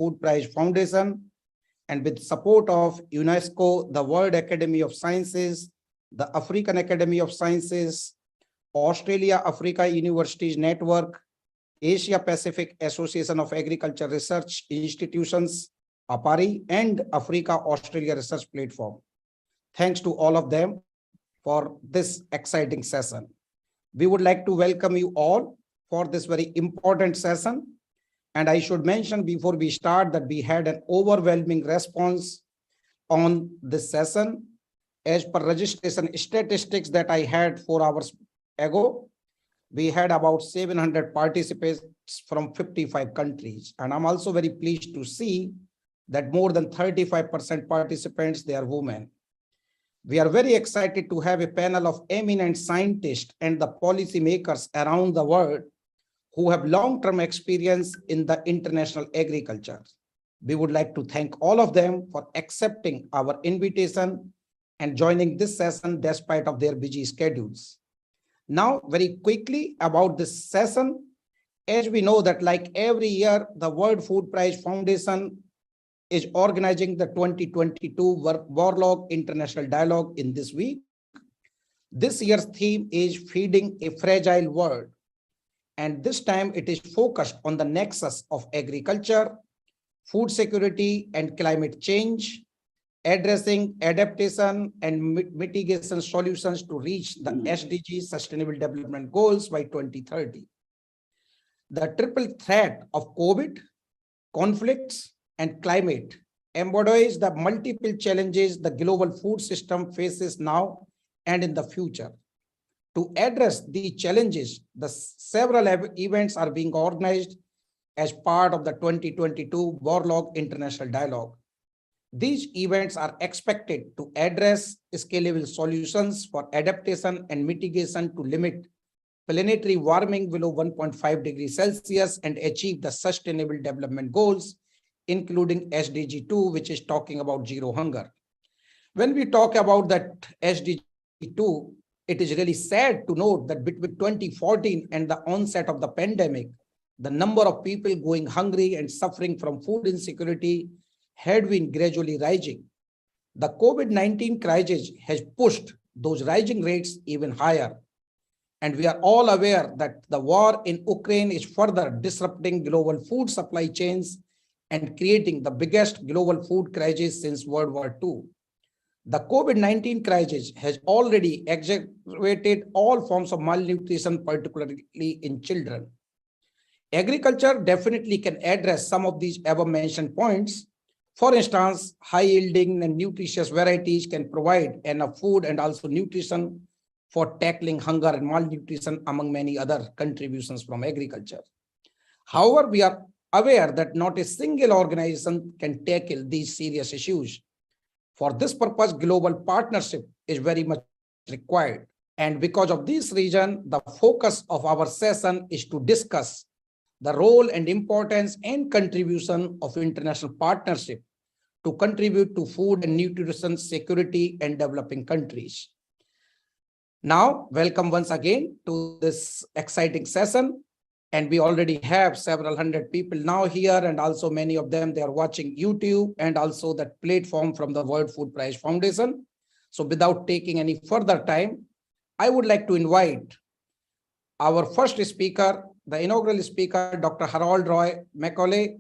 Food Prize Foundation, and with support of UNESCO, the World Academy of Sciences, the African Academy of Sciences, Australia-Africa Universities Network, Asia Pacific Association of Agriculture Research Institutions, APAARI, and Africa-Australia Research Platform. Thanks to all of them for this exciting session. We would like to welcome you all for this very important session. And I should mention before we start that we had an overwhelming response on this session. As per registration statistics that I had 4 hours ago, we had about 700 participants from 55 countries. And I'm also very pleased to see that more than 35% participants, they are women. We are very excited to have a panel of eminent scientists and the policymakers around the world who have long-term experience in the international agriculture. We would like to thank all of them for accepting our invitation and joining this session despite of their busy schedules. Now, very quickly about this session, as we know that like every year, the World Food Prize Foundation is organizing the 2022 Warlog International Dialogue in this week. This year's theme is Feeding a Fragile World. And this time it is focused on the nexus of agriculture, food security, and climate change, addressing adaptation and mitigation solutions to reach the SDG Sustainable Development Goals by 2030. The triple threat of COVID, conflicts, and climate embodies the multiple challenges the global food system faces now and in the future. To address these challenges, the several events are being organized as part of the 2022 Warlog International Dialogue. These events are expected to address scalable solutions for adaptation and mitigation to limit planetary warming below 1.5 degrees Celsius and achieve the Sustainable Development Goals, including SDG 2, which is talking about zero hunger. When we talk about that SDG 2, it is really sad to note that between 2014 and the onset of the pandemic, the number of people going hungry and suffering from food insecurity had been gradually rising. The COVID-19 crisis has pushed those rising rates even higher. And we are all aware that the war in Ukraine is further disrupting global food supply chains and creating the biggest global food crisis since World War II. The COVID-19 crisis has already exacerbated all forms of malnutrition, particularly in children. Agriculture definitely can address some of these above-mentioned points. For instance, high-yielding and nutritious varieties can provide enough food and also nutrition for tackling hunger and malnutrition, among many other contributions from agriculture. However, we are aware that not a single organization can tackle these serious issues. For this purpose, global partnership is very much required. And because of this reason, the focus of our session is to discuss the role and importance and contribution of international partnership to contribute to food and nutrition security in developing countries. Now, welcome once again to this exciting session. And we already have several hundred people now here, and also many of them, they are watching YouTube and also that platform from the World Food Prize Foundation. So without taking any further time, I would like to invite our first speaker, the inaugural speaker, Dr. Harold Roy Macaulay,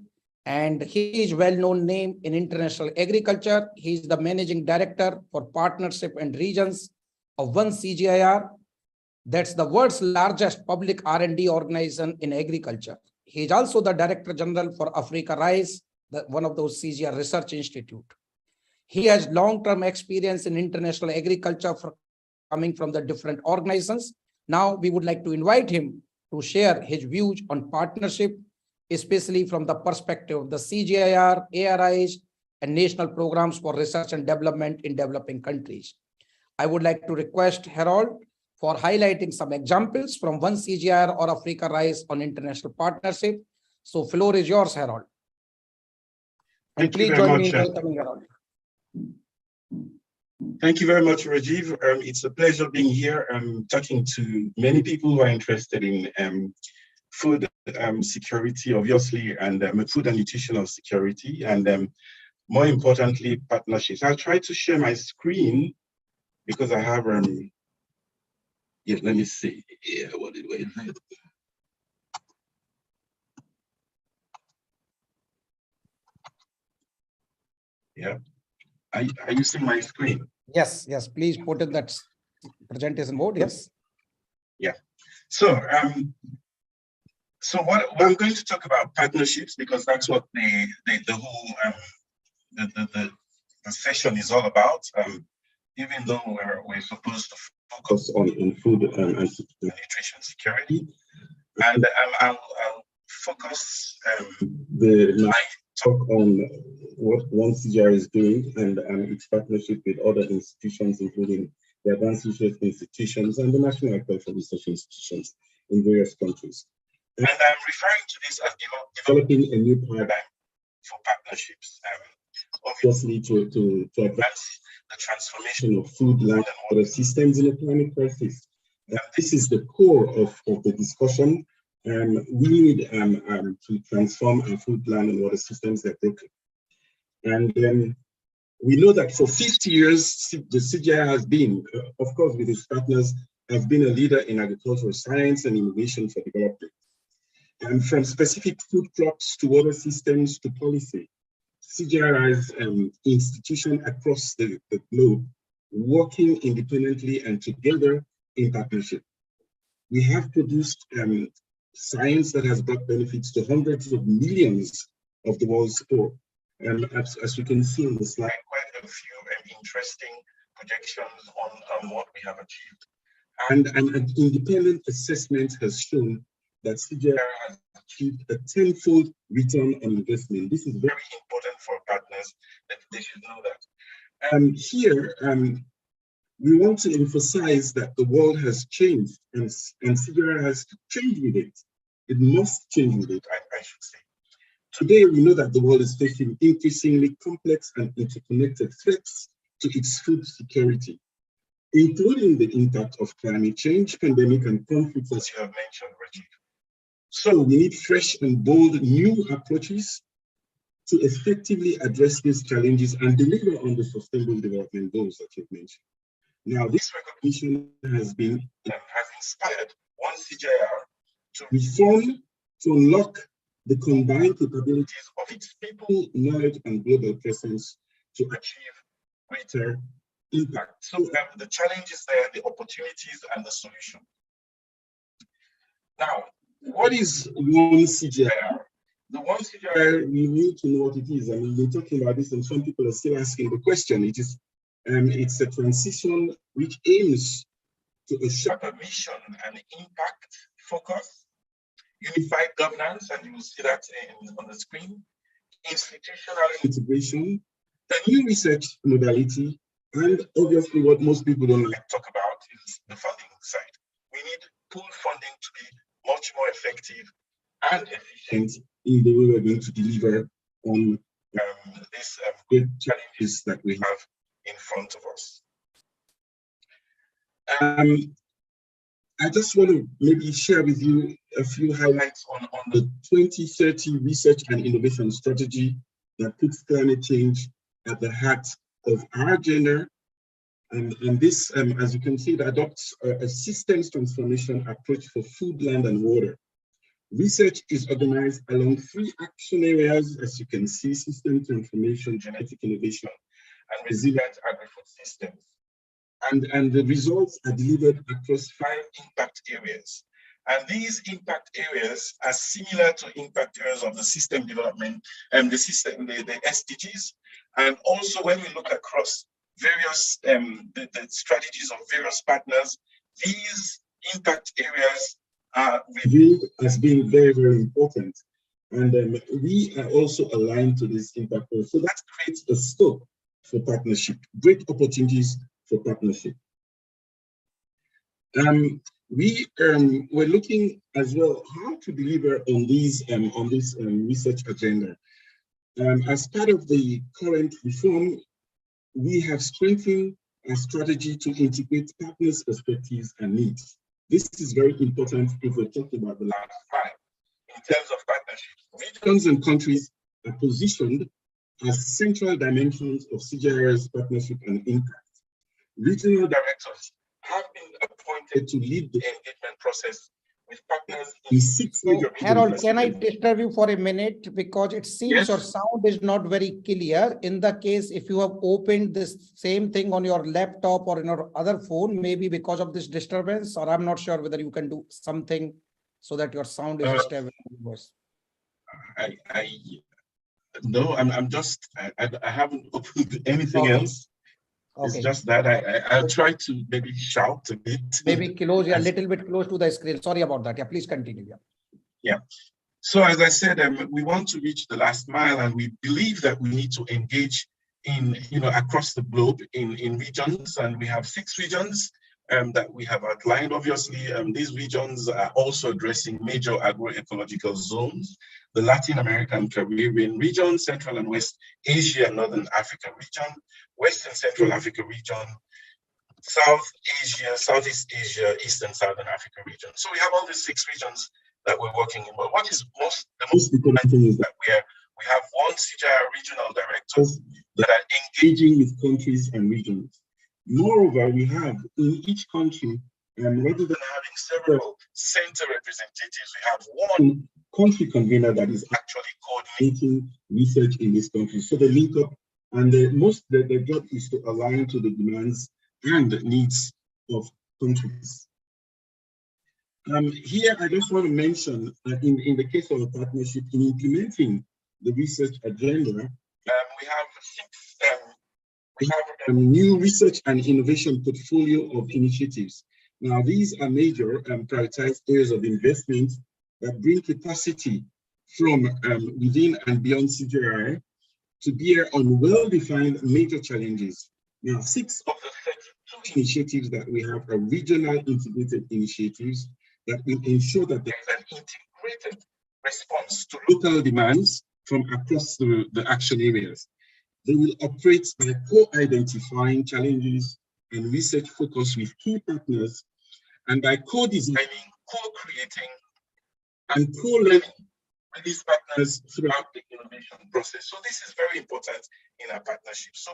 and he is a well-known name in international agriculture. He is the Managing Director for Partnership and Regions of one CGIAR. That's the world's largest public R&D organization in agriculture. He is also the Director General for Africa Rice, one of those CGIAR Research Institute. He has long-term experience in international agriculture coming from the different organizations. Now we would like to invite him to share his views on partnership, especially from the perspective of the CGIAR, ARIs, and national programs for research and development in developing countries. I would like to request Harold for highlighting some examples from one CGIAR or Africa Rice on international partnership. So floor is yours, Harold. And please join me in welcoming Harold. Thank you very much, Rajiv. It's a pleasure being here. I'm talking to many people who are interested in food security, obviously, and food and nutritional security, and more importantly, partnerships. I'll try to share my screen because I have, yeah, let me see. Yeah, what did we do? Yeah, are you seeing my screen? Yes, yes, please put in that presentation mode, yes. Yeah, so what I'm going to talk about partnerships, because that's what the whole the session is all about. Even though we're supposed to focus on food and nutrition security, and I'll focus my talk on what one CGIAR is doing and its partnership with other institutions, including the advanced research institutions and the national agricultural research institutions in various countries. And I'm referring to this as developing a new paradigm for partnerships, obviously to advance the transformation of food, land, and water systems in a climate crisis. This is the core of the discussion. We need to transform our food, land, and water systems that are broken. And we know that for 50 years, the CGIAR has been, of course, with its partners, has been a leader in agricultural science and innovation for development. And from specific food crops to water systems to policy, CGIAR is an institution across the globe, working independently and together in partnership. We have produced science that has brought benefits to hundreds of millions of the world's poor. And as you can see on the slide, quite a few interesting projections on what we have achieved. And an independent assessment has shown that CGIAR has achieved a tenfold return on investment. This is very important for partners, that they should know that. Here, we want to emphasize that the world has changed, and CGIAR has to change with it. It must change with it, I should say. Today, we know that the world is facing increasingly complex and interconnected threats to its food security, including the impact of climate change, pandemic, and conflicts, as you have mentioned, Rajiv. So we need fresh and bold new approaches to effectively address these challenges and deliver on the sustainable development goals that you've mentioned. Now, this recognition has inspired one CGIAR to reform, to unlock the combined capabilities of its people, knowledge, and global presence to achieve greater impact. So the challenge is there, the opportunities, and the solution. Now, what is one CGIAR? The one CGIAR, we need to know what it is. I mean, we're talking about this, and some people are still asking the question. It is, it's a transition which aims to a sharper mission and impact focus, unified governance, and you will see that on the screen, institutional integration, a new research modality, and obviously what most people don't like to talk about is the funding side. We need pool funding to be much more effective and efficient in the way we're going to deliver on these great challenges that we have in front of us. I just want to maybe share with you a few highlights on the 2030 research and innovation strategy that puts climate change at the heart of our agenda. And this, as you can see, it adopts a systems transformation approach for food, land, and water. Research is organized along 3 action areas, as you can see: system transformation, genetic innovation, and resilient agri-food systems. And the results are delivered across 5 impact areas. And these impact areas are similar to impact areas of the system development and the SDGs. And also when we look across various the strategies of various partners, these impact areas are reviewed as being very, very important. And we are also aligned to this impact area. So that creates a scope for partnership, great opportunities for partnership. We're looking as well how to deliver on these on this research agenda. As part of the current reform, we have strengthened our strategy to integrate partners' perspectives and needs. This is very important if we're talking about the last 5. terms of partnerships, regions and countries are positioned as central dimensions of CGIAR's partnership and impact. Regional directors have been appointed to lead the engagement process with partners in 6 major regions. Harold, can I disturb you for a minute? Because it seems your sound is not very clear. In the case, if you have opened this same thing on your laptop or in your other phone, maybe because of this disturbance, or I'm not sure whether you can do something so that your sound is stable. No, I'm just, I haven't opened anything else. It's just that I'll try to maybe shout a bit. Maybe close, a little bit close to the screen. Sorry about that. Yeah, please continue. Yeah. So as I said, we want to reach the last mile, and we believe that we need to engage in, across the globe in regions, and we have 6 regions that we have outlined. Obviously, these regions are also addressing major agroecological zones: the Latin American Caribbean region, Central and West Asia, Northern Africa region, West and Central Africa region, South Asia, Southeast Asia, East and Southern Africa region. So we have all these 6 regions that we're working in. But what is the most important thing is that we have 1 CGIAR regional directors that are engaging with countries and regions. Moreover, we have in each country, rather than having several center representatives, we have 1 country convener that is actually coordinating research in this country. So the link up, and the job is to align to the demands and needs of countries. Here, I just want to mention in the case of a partnership in implementing the research agenda, we have a new research and innovation portfolio of initiatives. Now, these are major prioritized areas of investment that bring capacity from within and beyond CGIAR to bear on well-defined major challenges. Now, 6 of the 32 initiatives that we have are regional integrated initiatives that will ensure that there is an integrated response to local demands from across the action areas. They will operate by co-identifying challenges and research focus with key partners, and by co-designing, co-creating, and co-learning with these partners throughout the innovation process. So this is very important in our partnership. So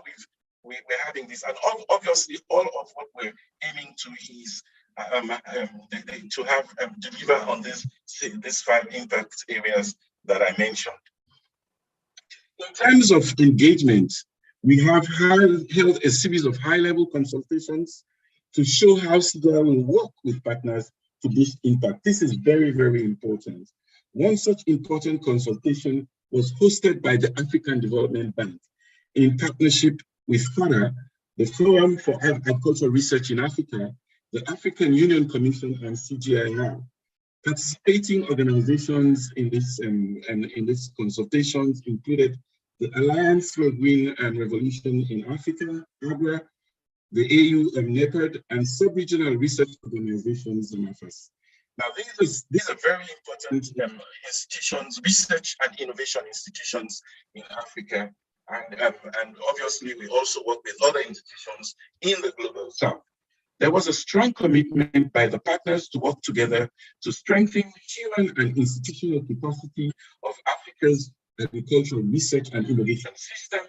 we're having this, and obviously all of what we're aiming to is to have deliver on these 5 impact areas that I mentioned. In terms of engagement, we have held a series of high-level consultations to show how CGIAR will work with partners to boost impact. This is very, very important. One such important consultation was hosted by the African Development Bank in partnership with FARA, the Forum for Agricultural Research in Africa, the African Union Commission, and CGIAR. Participating organizations in this consultations included the Alliance for Green Revolution in Africa, AGRA, the AU NEPAD, and sub-regional research organizations, MAFAS. Now, these are very important institutions, research and innovation institutions in Africa, and obviously we also work with other institutions in the Global South. There was a strong commitment by the partners to work together to strengthen human and institutional capacity of Africa's agricultural research and innovation system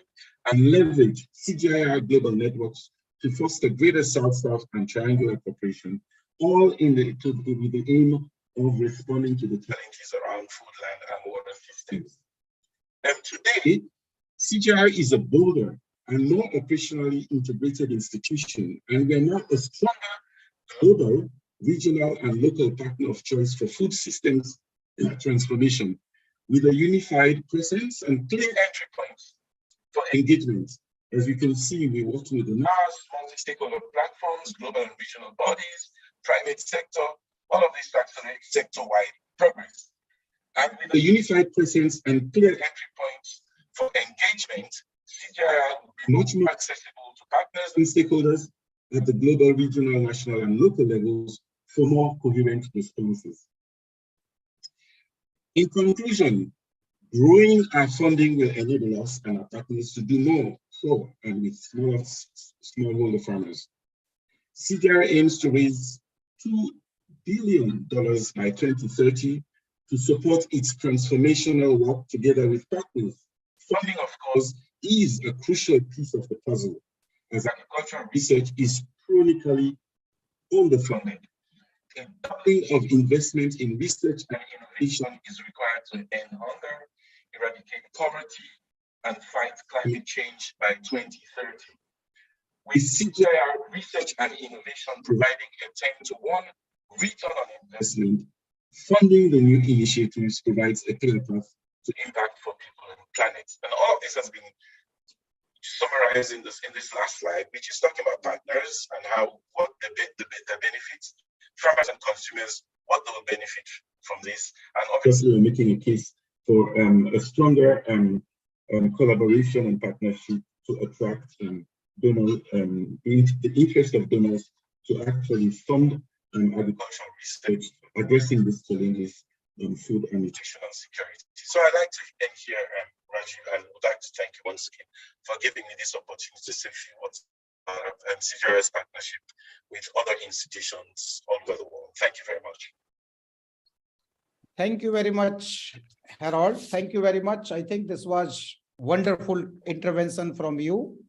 and leverage CGIAR global networks to foster greater South-South and triangular cooperation, all with the aim of responding to the challenges around food, land, and water systems. And today, CGIAR is a bolder and more operationally integrated institution, and we are now a stronger global, regional, and local partner of choice for food systems transformation, with a unified presence and clear entry points for engagement. As you can see, we work with the NAS, multi-stakeholder platforms, global and regional bodies, private sector, all of these to accelerate sector-wide progress. And with a unified presence and clear entry points for engagement, CGIAR will be much more accessible to partners and stakeholders at the global, regional, national, and local levels for more coherent responses. In conclusion, growing our funding will enable us and our partners to do more for and with smallholder farmers. CGIAR aims to raise $2 billion by 2030 to support its transformational work together with partners. Funding, of course, is a crucial piece of the puzzle, as agricultural research is chronically underfunded. A doubling of investment in research and innovation is required to end hunger, eradicate poverty, and fight climate change by 2030. With CGIAR research and innovation providing a 10-to-1 return on investment, funding the new initiatives provides a clear path to impact for people and planet. And all of this has been summarized in this last slide, which is talking about partners and how what the benefits, farmers and consumers, what they will benefit from this. And obviously, we're making a case for a stronger collaboration and partnership to attract donors, the interest of donors to actually fund agricultural research addressing these challenges in food and nutritional security. So I'd like to end here, Rajiv, and would like to thank you once again for giving me this opportunity to say a few words about CGIAR's partnership with other institutions all over the world. Thank you very much. Thank you very much, Harold. Thank you very much. I think this was wonderful intervention from you.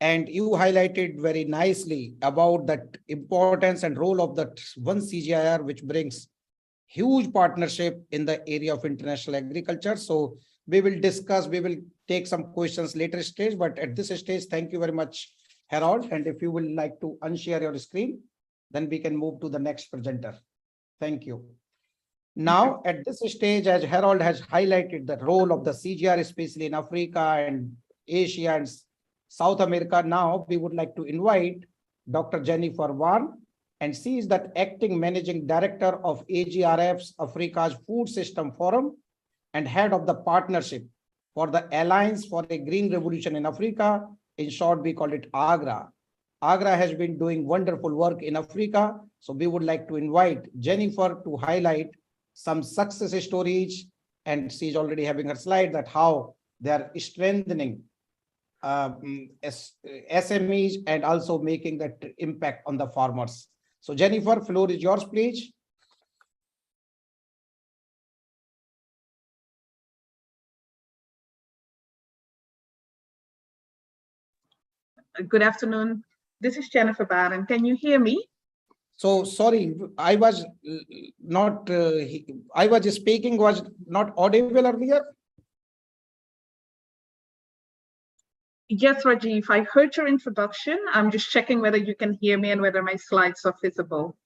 And you highlighted very nicely about that importance and role of that one CGIAR, which brings huge partnership in the area of international agriculture. So we will discuss, we will take some questions later stage, but at this stage, thank you very much, Harold. And if you will like to unshare your screen, then we can move to the next presenter. Thank you. Now, at this stage, as Harold has highlighted the role of the CGIAR, especially in Africa and Asia and South America, now we would like to invite Dr. Jennifer Warren, and she is the acting managing director of AGRF's Africa's Food System Forum and head of the partnership for the Alliance for a Green Revolution in Africa. In short, we call it AGRA. AGRA has been doing wonderful work in Africa. So we would like to invite Jennifer to highlight some success stories, and she's already having her slide that how they are strengthening SMEs and also making that impact on the farmers. So Jennifer, floor is yours, please. Good afternoon. This is Jennifer Barron. Can you hear me? So sorry, I was not, I was speaking, was not audible earlier. Yes, Rajiv, I heard your introduction. I'm just checking whether you can hear me and whether my slides are visible.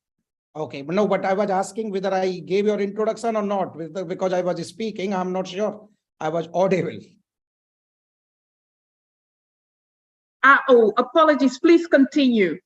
Okay, no, but I was asking whether I gave your introduction or not, because I was speaking, I'm not sure I was audible. Oh, apologies, please continue.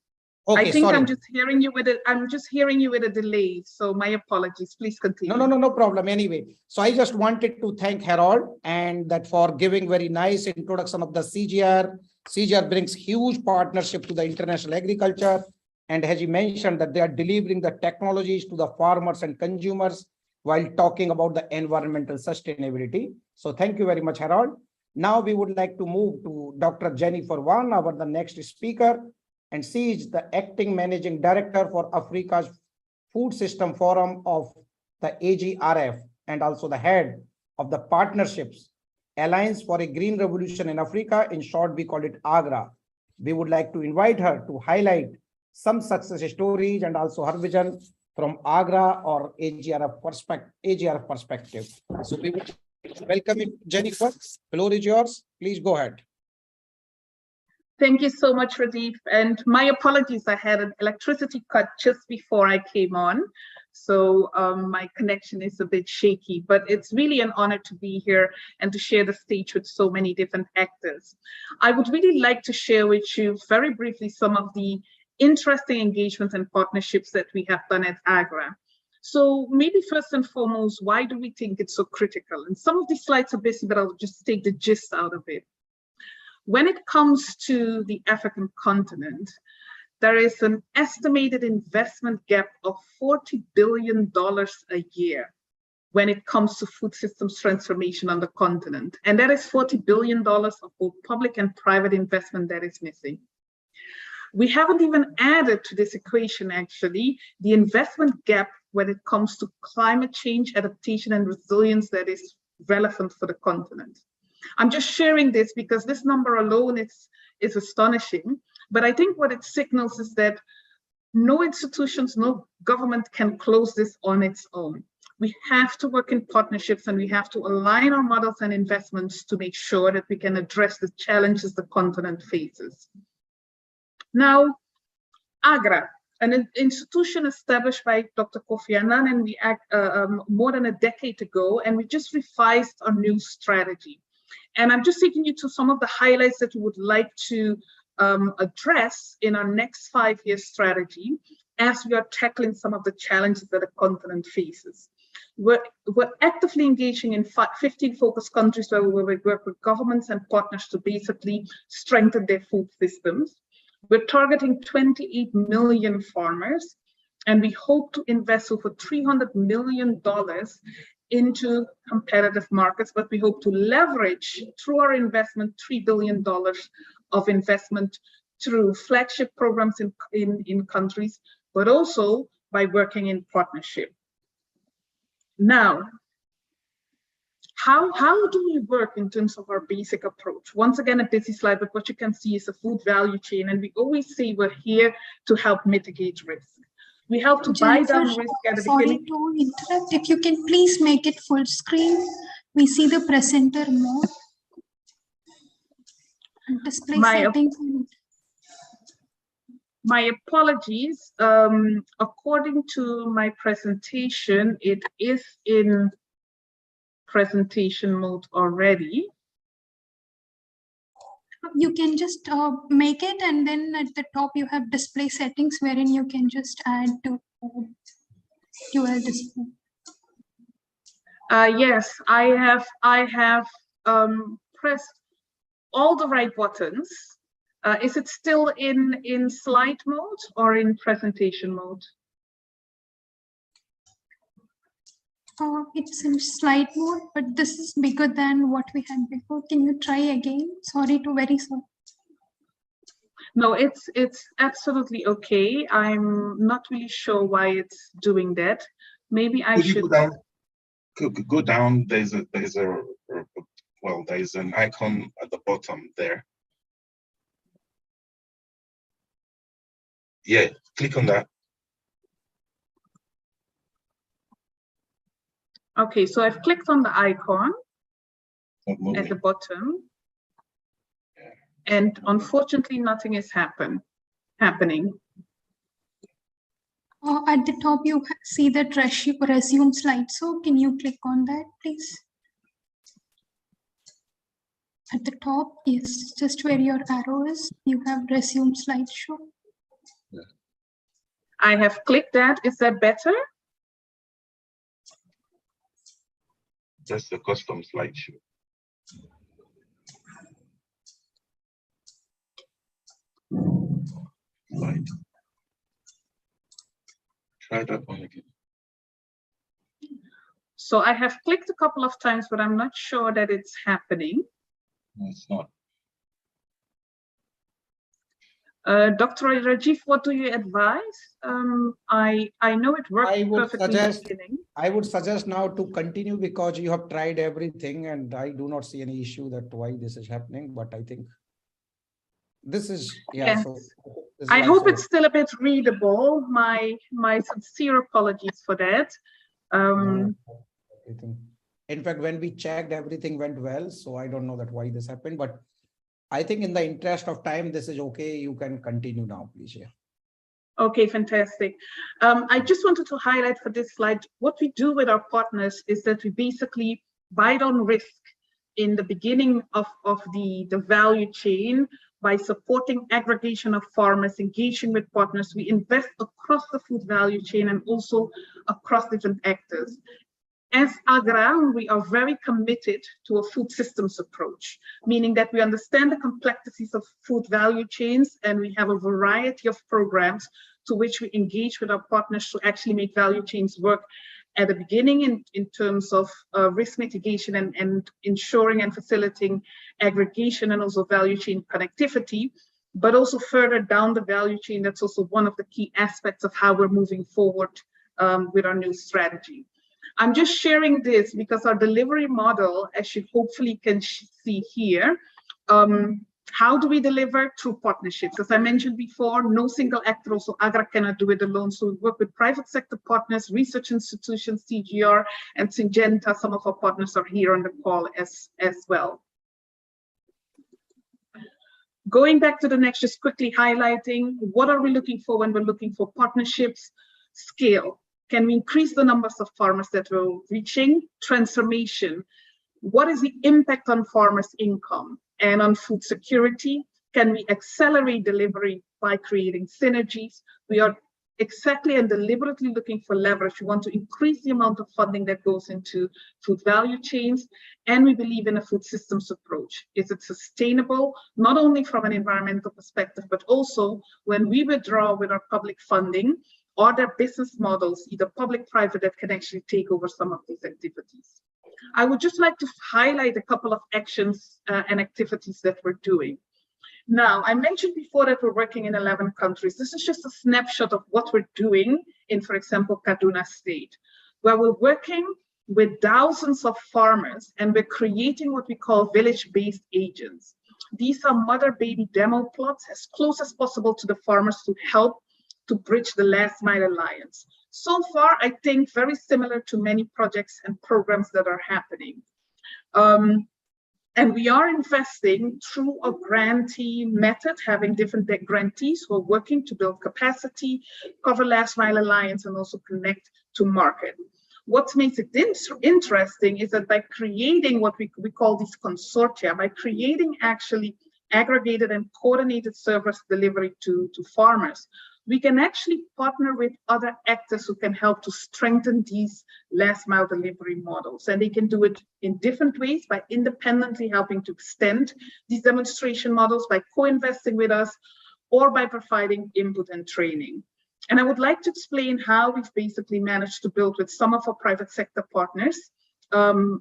Okay, I think sorry. I'm just hearing you with a delay. So my apologies, please continue. No problem. Anyway, so I just wanted to thank Harold and that for giving very nice introduction of the CGIAR. CGIAR brings huge partnership to the international agriculture. And as he mentioned that they are delivering the technologies to the farmers and consumers while talking about the environmental sustainability. So thank you very much, Harold. Now we would like to move to Dr. Jennifer Warren, the next speaker. And she is the acting managing director for Africa's Food System Forum of the AGRF and also the head of the partnerships Alliance for a Green Revolution in Africa. In short, we call it AGRA. We would like to invite her to highlight some success stories and also her vision from AGRA or AGRF perspective. So we would welcome you, Jennifer. Floor is yours. Please go ahead. Thank you so much, Rajiv. And my apologies, I had an electricity cut just before I came on. So my connection is a bit shaky, but it's really an honor to be here and to share the stage with so many different actors. I would really like to share with you very briefly some of the interesting engagements and partnerships that we have done at AGRA. So maybe first and foremost, why do we think it's so critical? And some of these slides are busy, but I'll just take the gist out of it. When it comes to the African continent, there is an estimated investment gap of $40 billion a year when it comes to food systems transformation on the continent. And that is $40 billion of both public and private investment that is missing. We haven't even added to this equation, actually, the investment gap when it comes to climate change, adaptation, and resilience that is relevant for the continent. I'm just sharing this because this number alone is astonishing, but I think what it signals is that no institutions, no government can close this on its own. We have to work in partnerships, and we have to align our models and investments to make sure that we can address the challenges the continent faces. Now, AGRA, an institution established by Dr. Kofi Annan and we more than a decade ago, and we just revised our new strategy. And I'm just taking you to some of the highlights that we would like to address in our next 5-year strategy as we are tackling some of the challenges that the continent faces. We're actively engaging in 15 focus countries where we work with governments and partners to basically strengthen their food systems. We're targeting 28 million farmers, and we hope to invest over $300 million into competitive markets, but we hope to leverage through our investment $3 billion of investment through flagship programs in countries, but also by working in partnership. Now, how do we work in terms of our basic approach? Once again, a busy slide, but what you can see is a food value chain, and we always say we're here to help mitigate risk. We help to buy down risk at the beginning. Sorry to interrupt. If you can please make it full screen. We see the presenter more. And display settings. My apologies. According to my presentation, it is in presentation mode already. You can just make it, and then at the top you have display settings wherein you can just add to UL display. Yes, I have pressed all the right buttons. Is it still in slide mode or in presentation mode? It's in slide mode, but this is bigger than what we had before. Can you try again? Sorry to very sorry. No, it's absolutely okay. I'm not really sure why it's doing that. Maybe I should go down. There's an icon at the bottom there. Yeah, click on that. Okay, so I've clicked on the icon at the bottom, and unfortunately nothing is happening. At the top you see that resume slideshow. Can you click on that, please? At the top is just where your arrow is. You have resume slideshow. Yeah. I have clicked that. Is that better? Just a custom slideshow. Right. Try that one again. So I have clicked a couple of times, but I'm not sure that it's happening. No, it's not. Dr. Rajiv, what do you advise? I know it worked perfectly in the beginning. I would suggest now to continue because you have tried everything, and I do not see any issue that why this is happening. But I think this is Yes. So this I is hope also, it's still a bit readable. My sincere apologies for that. In fact, when we checked, everything went well. So I don't know that why this happened, but I think in the interest of time, this is okay. You can continue now, please. Yeah. Okay, fantastic. I just wanted to highlight for this slide, what we do with our partners is that we basically buy down risk in the beginning of the value chain by supporting aggregation of farmers, engaging with partners. We invest across the food value chain and also across different actors. As AGRA, we are very committed to a food systems approach, meaning that we understand the complexities of food value chains, and we have a variety of programs to which we engage with our partners to actually make value chains work at the beginning in terms of risk mitigation and ensuring and facilitating aggregation and also value chain connectivity, but also further down the value chain. That's also one of the key aspects of how we're moving forward with our new strategy. I'm just sharing this because our delivery model, as you hopefully can see here, how do we deliver? Through partnerships. As I mentioned before, no single actor, also AGRA cannot do it alone. So we work with private sector partners, research institutions, CGIAR, and Syngenta. Some of our partners are here on the call as well. Going back to the next, just quickly highlighting, what are we looking for when we're looking for partnerships? Scale. Can we increase the numbers of farmers that we're reaching? Transformation. What is the impact on farmers' income and on food security? Can we accelerate delivery by creating synergies? We are exactly and deliberately looking for leverage. We want to increase the amount of funding that goes into food value chains, and we believe in a food systems approach. Is it sustainable, not only from an environmental perspective, but also when we withdraw with our public funding, are there business models, either public-private, that can actually take over some of these activities? I would just like to highlight a couple of actions and activities that we're doing. Now, I mentioned before that we're working in 11 countries. This is just a snapshot of what we're doing in, for example, Kaduna State, where we're working with thousands of farmers and we're creating what we call village-based agents. These are mother-baby demo plots as close as possible to the farmers to help to bridge the last mile alliance. So far, I think very similar to many projects and programs that are happening. And we are investing through a grantee method, having different grantees who are working to build capacity, cover last mile alliance, and also connect to market. What makes it interesting is that by creating what we call these consortia, by creating actually aggregated and coordinated service delivery to farmers, we can actually partner with other actors who can help to strengthen these last mile delivery models. And they can do it in different ways by independently helping to extend these demonstration models, by co-investing with us, or by providing input and training. And I would like to explain how we've basically managed to build with some of our private sector partners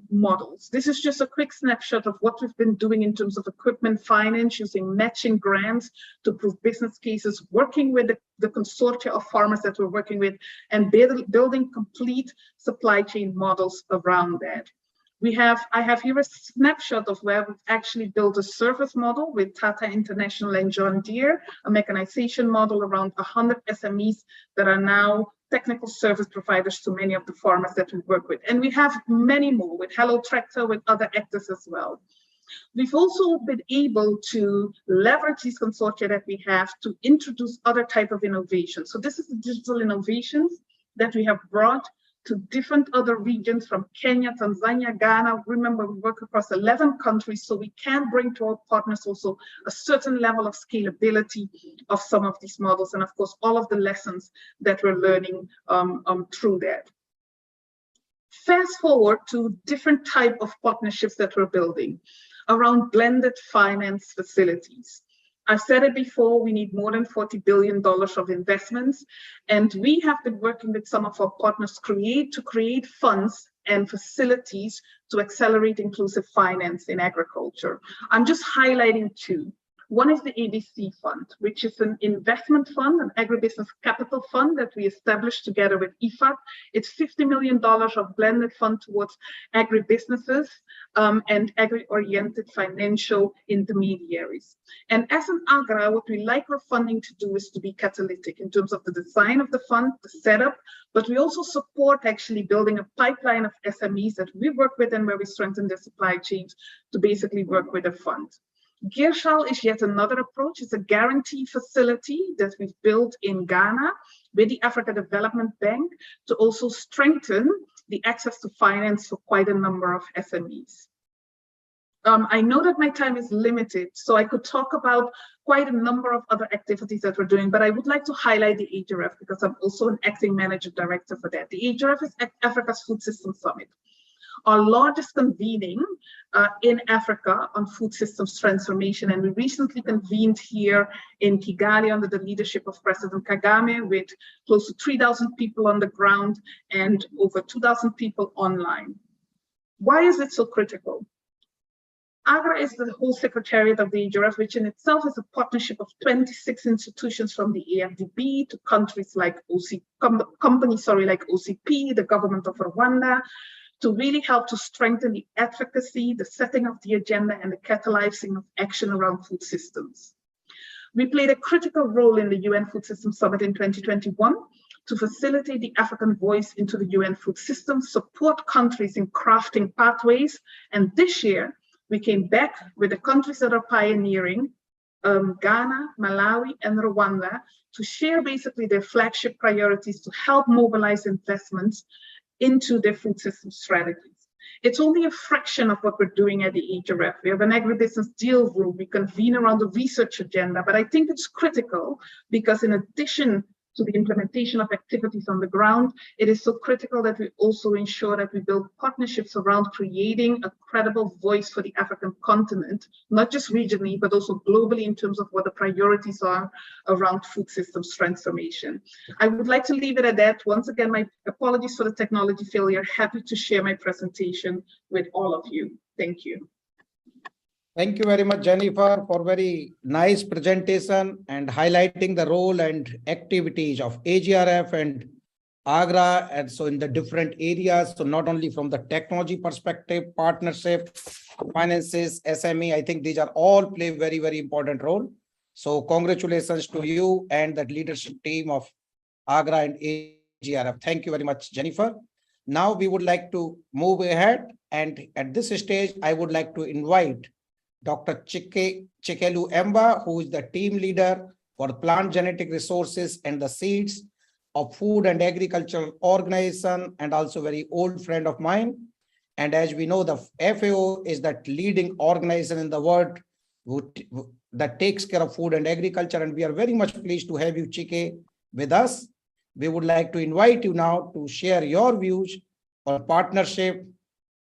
models. This is just a quick snapshot of what we've been doing in terms of equipment finance, using matching grants to prove business cases, working with the consortia of farmers that we're working with, and building complete supply chain models around that. I have here a snapshot of where we've actually built a service model with Tata International and John Deere, a mechanization model around 100 SMEs that are now technical service providers to many of the farmers that we work with. And we have many more with Hello Tractor, with other actors as well. We've also been able to leverage these consortia that we have to introduce other type of innovations. So this is the digital innovations that we have brought to different other regions from Kenya, Tanzania, Ghana. Remember, we work across 11 countries, so we can bring to our partners also a certain level of scalability of some of these models, and of course, all of the lessons that we're learning through that. Fast forward to different type of partnerships that we're building around blended finance facilities. I've said it before, we need more than $40 billion of investments, and we have been working with some of our partners to create funds and facilities to accelerate inclusive finance in agriculture. I'm just highlighting two. One is the ABC Fund, which is an investment fund, an agribusiness capital fund that we established together with IFAD. It's $50 million of blended fund towards agribusinesses and agri-oriented financial intermediaries. And as an AGRA, what we like our funding to do is to be catalytic in terms of the design of the fund, the setup, but we also support actually building a pipeline of SMEs that we work with and where we strengthen their supply chains to basically work with a fund. Gearshal is yet another approach. It's a guarantee facility that we've built in Ghana with the Africa Development Bank to also strengthen the access to finance for quite a number of SMEs. I know that my time is limited, so I could talk about quite a number of other activities that we're doing, but I would like to highlight the AGRA because I'm also an acting manager director for that. The AGRA is Africa's Food Systems Summit, our largest convening in Africa on food systems transformation. And we recently convened here in Kigali under the leadership of President Kagame with close to 3,000 people on the ground and over 2,000 people online. Why is it so critical? AGRA is the whole secretariat of the AGRA, which in itself is a partnership of 26 institutions from the AFDB to countries like companies like OCP, the government of Rwanda, to really help to strengthen the advocacy, the setting of the agenda, and the catalyzing of action around food systems. We played a critical role in the UN Food Systems Summit in 2021 to facilitate the African voice into the UN food system, support countries in crafting pathways, and this year, we came back with the countries that are pioneering, Ghana, Malawi, and Rwanda, to share basically their flagship priorities to help mobilize investments into their food system strategies. It's only a fraction of what we're doing at the AGRA. We have an agribusiness deal group, we convene around the research agenda, but I think it's critical because in addition to the implementation of activities on the ground, it is so critical that we also ensure that we build partnerships around creating a credible voice for the African continent, not just regionally, but also globally in terms of what the priorities are around food systems transformation. I would like to leave it at that. Once again, my apologies for the technology failure. Happy to share my presentation with all of you. Thank you. Thank you very much, Jennifer, for very nice presentation and highlighting the role and activities of AGRF and AGRA, and so in the different areas. So not only from the technology perspective, partnership, finances, SME, I think these are all play very, very important role. So congratulations to you and the leadership team of AGRA and AGRF. Thank you very much, Jennifer. Now we would like to move ahead, and at this stage, I would like to invite Dr. Chikelu Emba, who is the team leader for plant genetic resources and the seeds of Food and Agricultural Organization, and also very old friend of mine. And as we know, the FAO is that leading organization in the world that takes care of food and agriculture. And we are very much pleased to have you, Chike, with us. We would like to invite you now to share your views on partnership,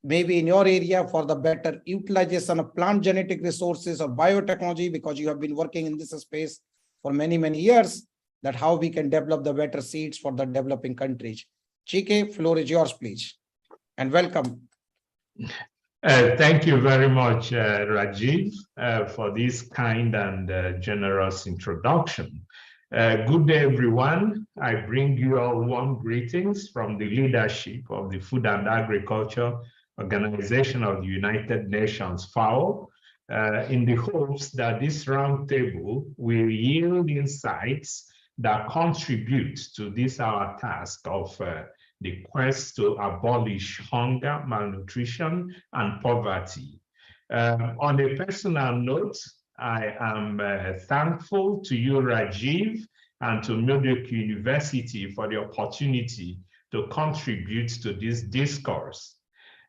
maybe in your area, for the better utilization of plant genetic resources or biotechnology, because you have been working in this space for many, many years, that how we can develop the better seeds for the developing countries. Chike, floor is yours, please. And welcome. Thank you very much, Rajiv, for this kind and generous introduction. Good day, everyone. I bring you all warm greetings from the leadership of the Food and Agriculture Organization of the United Nations, FAO, in the hopes that this roundtable will yield insights that contribute to this our task of the quest to abolish hunger, malnutrition, and poverty. On a personal note, I am thankful to you, Rajiv, and to Mildred University for the opportunity to contribute to this discourse.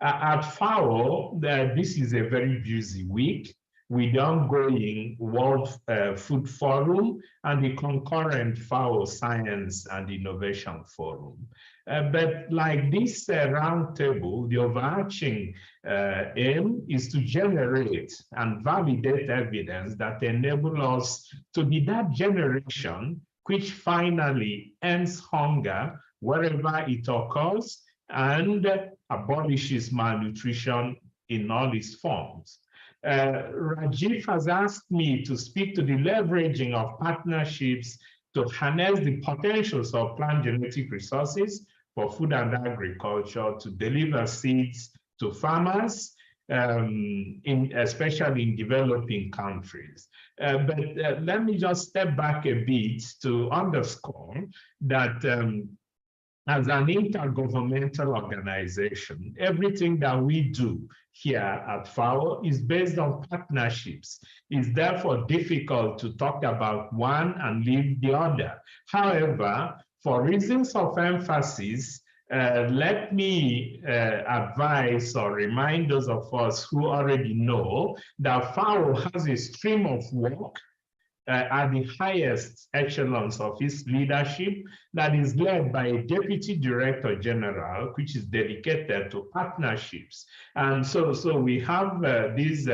At FAO, this is a very busy week with the ongoing World Food Forum and the concurrent FAO Science and Innovation Forum. But like this roundtable, the overarching aim is to generate and validate evidence that enable us to be that generation which finally ends hunger wherever it occurs and abolishes malnutrition in all its forms. Rajiv has asked me to speak to the leveraging of partnerships to harness the potentials of plant genetic resources for food and agriculture to deliver seeds to farmers, especially in developing countries. But let me just step back a bit to underscore that as an intergovernmental organization, everything that we do here at FAO is based on partnerships. It's therefore difficult to talk about one and leave the other. However, for reasons of emphasis, let me advise or remind those of us who already know that FAO has a stream of work at the highest echelons of its leadership that is led by a Deputy Director General, which is dedicated to partnerships. And so we have these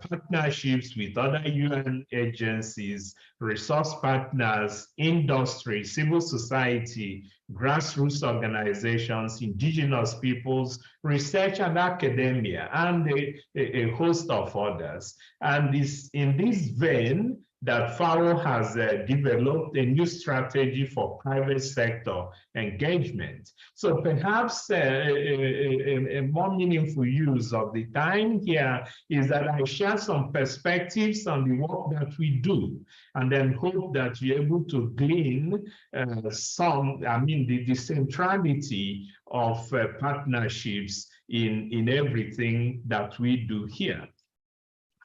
partnerships with other UN agencies, resource partners, industry, civil society, grassroots organizations, indigenous peoples, research and academia, and a host of others. And it's in this vein that FAO has developed a new strategy for private sector engagement. So perhaps a more meaningful use of the time here is that I share some perspectives on the work that we do, and then hope that you're able to glean the centrality of partnerships in everything that we do here.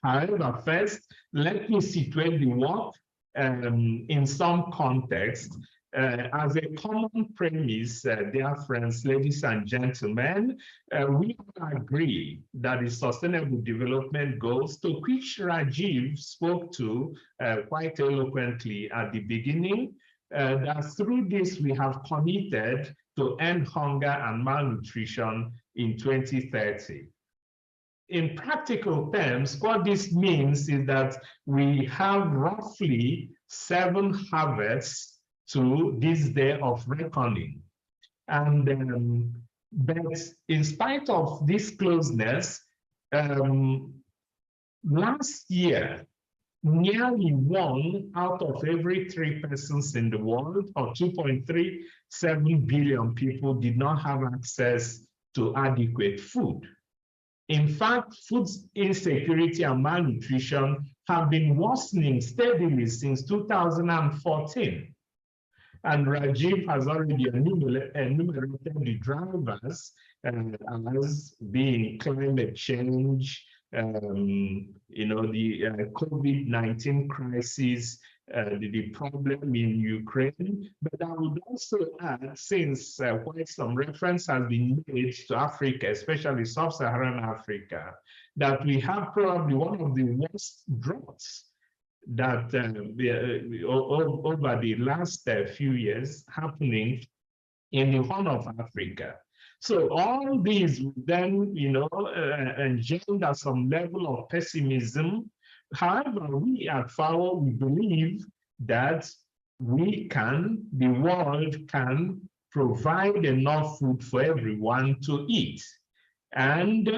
However, first, let me situate the work in some context. As a common premise, dear friends, ladies and gentlemen, we agree that the Sustainable Development Goals, to which Rajiv spoke to quite eloquently at the beginning, that through this we have committed to end hunger and malnutrition in 2030. In practical terms, what this means is that we have roughly 7 harvests to this day of reckoning. And but in spite of this closeness, last year, nearly 1 out of every 3 persons in the world, or 2.37 billion people, did not have access to adequate food. In fact, food insecurity and malnutrition have been worsening steadily since 2014. And Rajiv has already enumerated the drivers as being climate change, the COVID-19 crisis, the problem in Ukraine. But I would also add, since quite some reference has been made to Africa, especially sub-Saharan Africa, that we have probably one of the worst droughts that over the last few years happening in the Horn of Africa. So all these then, engender some level of pessimism. However, we at FAO, we believe that the world can provide enough food for everyone to eat. And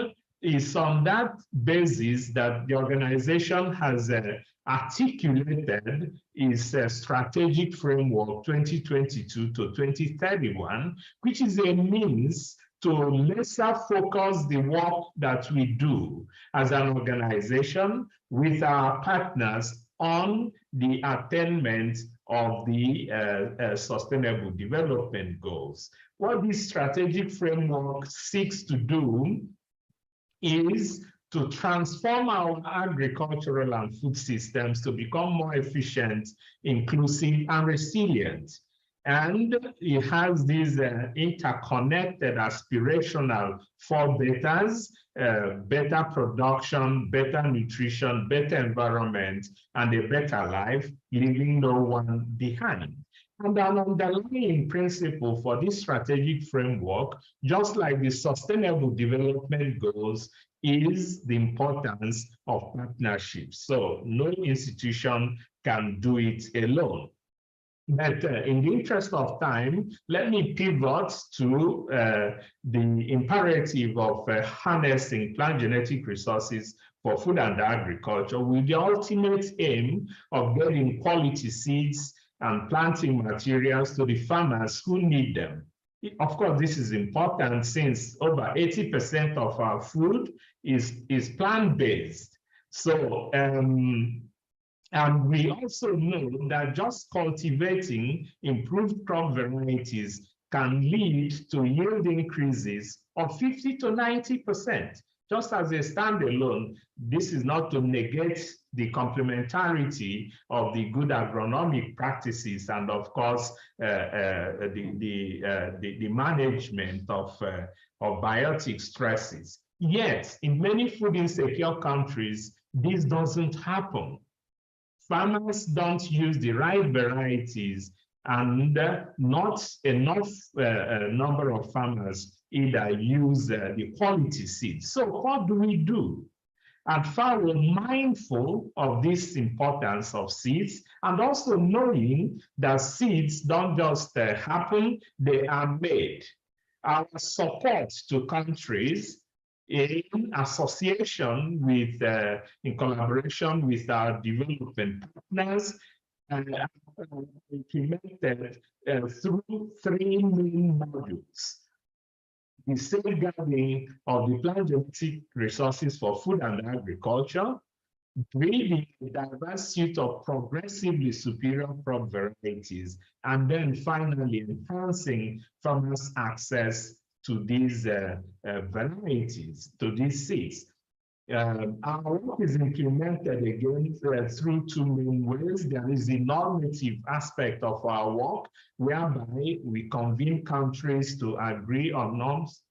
it's on that basis that the organization has articulated its strategic framework 2022 to 2031, which is a means to lesser focus the work that we do as an organization with our partners on the attainment of the Sustainable Development Goals. What this strategic framework seeks to do is to transform our agricultural and food systems to become more efficient, inclusive, and resilient. And it has these interconnected aspirational 4 betters: better production, better nutrition, better environment, and a better life, leaving no one behind. And an underlying principle for this strategic framework, just like the Sustainable Development Goals, is the importance of partnerships. So no institution can do it alone. But in the interest of time, let me pivot to the imperative of harnessing plant genetic resources for food and agriculture, with the ultimate aim of getting quality seeds and planting materials to the farmers who need them. Of course, this is important since over 80% of our food is plant-based. So, and we also know that just cultivating improved crop varieties can lead to yield increases of 50 to 90%. Just as a standalone, this is not to negate the complementarity of the good agronomic practices and, of course, the management of biotic stresses. Yet, in many food insecure countries, this doesn't happen. Farmers don't use the right varieties, and not enough number of farmers either use the quality seeds. So what do we do? And FAO, mindful of this importance of seeds, and also knowing that seeds don't just happen, they are made. Our support to countries in association with, in collaboration with our development partners, implemented through 3 main modules: the safeguarding of the plant genetic resources for food and agriculture, breeding a diverse suite of progressively superior crop varieties, and then finally enhancing farmers' access to these varieties, to these seeds. Our work is implemented again through 2 main ways. There is the normative aspect of our work, whereby we convene countries to agree on norms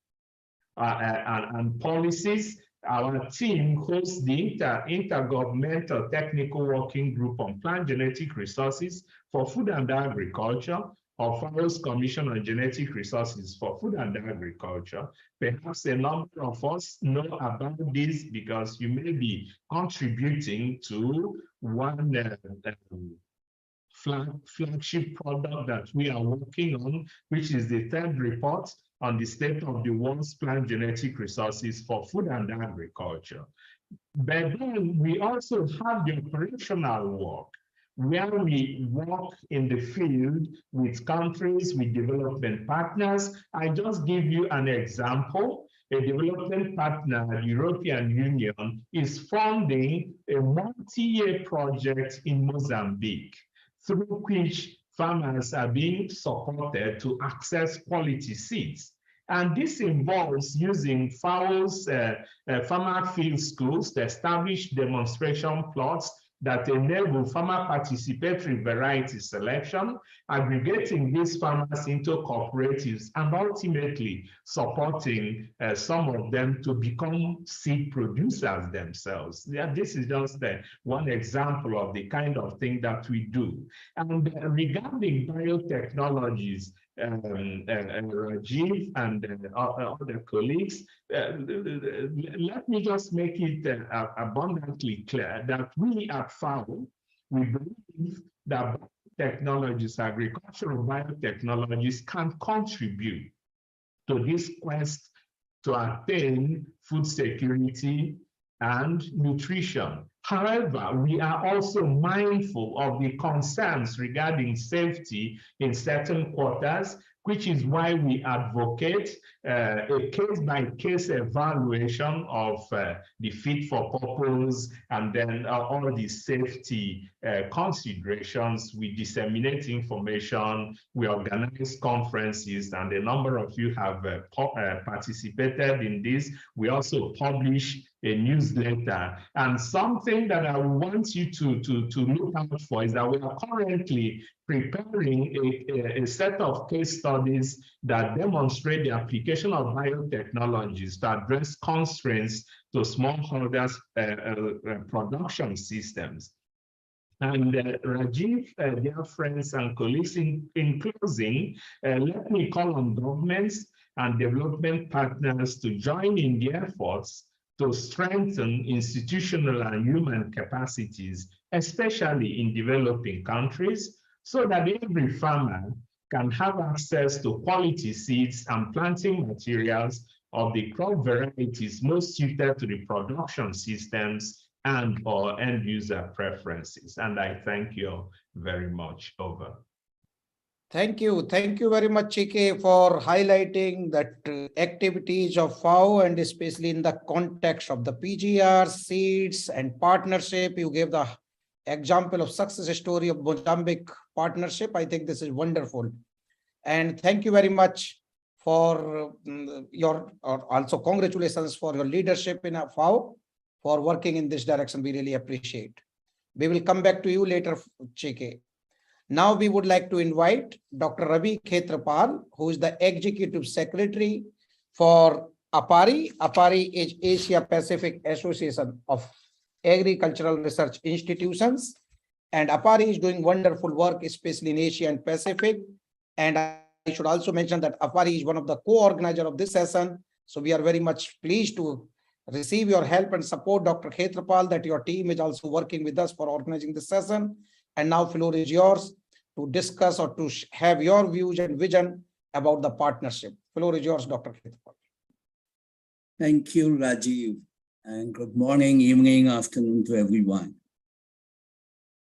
and policies. Our team hosts the Intergovernmental Technical Working Group on Plant Genetic Resources for Food and Agriculture, or FAO's Commission on Genetic Resources for Food and Agriculture. Perhaps a number of us know about this because you may be contributing to one flagship product that we are working on, which is the 3rd report on the state of the world's plant genetic resources for food and agriculture. But then we also have the operational work, where we work in the field with countries, with development partners. I just give you an example. A development partner, the European Union, is funding a multi-year project in Mozambique, through which farmers are being supported to access quality seeds. And this involves using FAO's farmer field schools to establish demonstration plots that enable farmer participatory variety selection, aggregating these farmers into cooperatives, and ultimately supporting some of them to become seed producers themselves. Yeah, this is just one example of the kind of thing that we do. And regarding biotechnologies, Rajiv and other colleagues, let me just make it abundantly clear that we at FAO, we believe that biotechnologies, agricultural biotechnologies, can contribute to this quest to attain food security and nutrition. However, we are also mindful of the concerns regarding safety in certain quarters, which is why we advocate a case-by-case evaluation of the fit for purpose, and then all the safety considerations. We disseminate information, we organize conferences, and a number of you have participated in this. We also publish a newsletter. And something that I want you to look out for is that we are currently preparing a set of case studies that demonstrate the application of biotechnologies to address constraints to smallholders' production systems. And Rajiv, dear friends and colleagues, in closing, let me call on governments and development partners to join in the efforts to strengthen institutional and human capacities, especially in developing countries, so that every farmer can have access to quality seeds and planting materials of the crop varieties most suited to the production systems and/or end user preferences. And I thank you very much. Over. Thank you. Thank you very much, Chike, for highlighting that activities of FAO, and especially in the context of the PGR, seeds, and partnership. You gave the example of success story of Mozambique partnership. I think this is wonderful. And thank you very much for also congratulations for your leadership in FAO for working in this direction. We really appreciate. We will come back to you later, Chike. Now we would like to invite Dr. Ravi Khetrapal, who is the Executive Secretary for APAARI. APAARI is Asia Pacific Association of Agricultural Research Institutions. And APAARI is doing wonderful work, especially in Asia and Pacific. And I should also mention that APAARI is one of the co-organizers of this session. So we are very much pleased to receive your help and support, Dr. Khetrapal, that your team is also working with us for organizing this session. And now floor is yours to discuss or to have your views and vision about the partnership. Floor is yours, Dr. Khetrapal. Thank you, Rajiv, and good morning, evening, afternoon to everyone.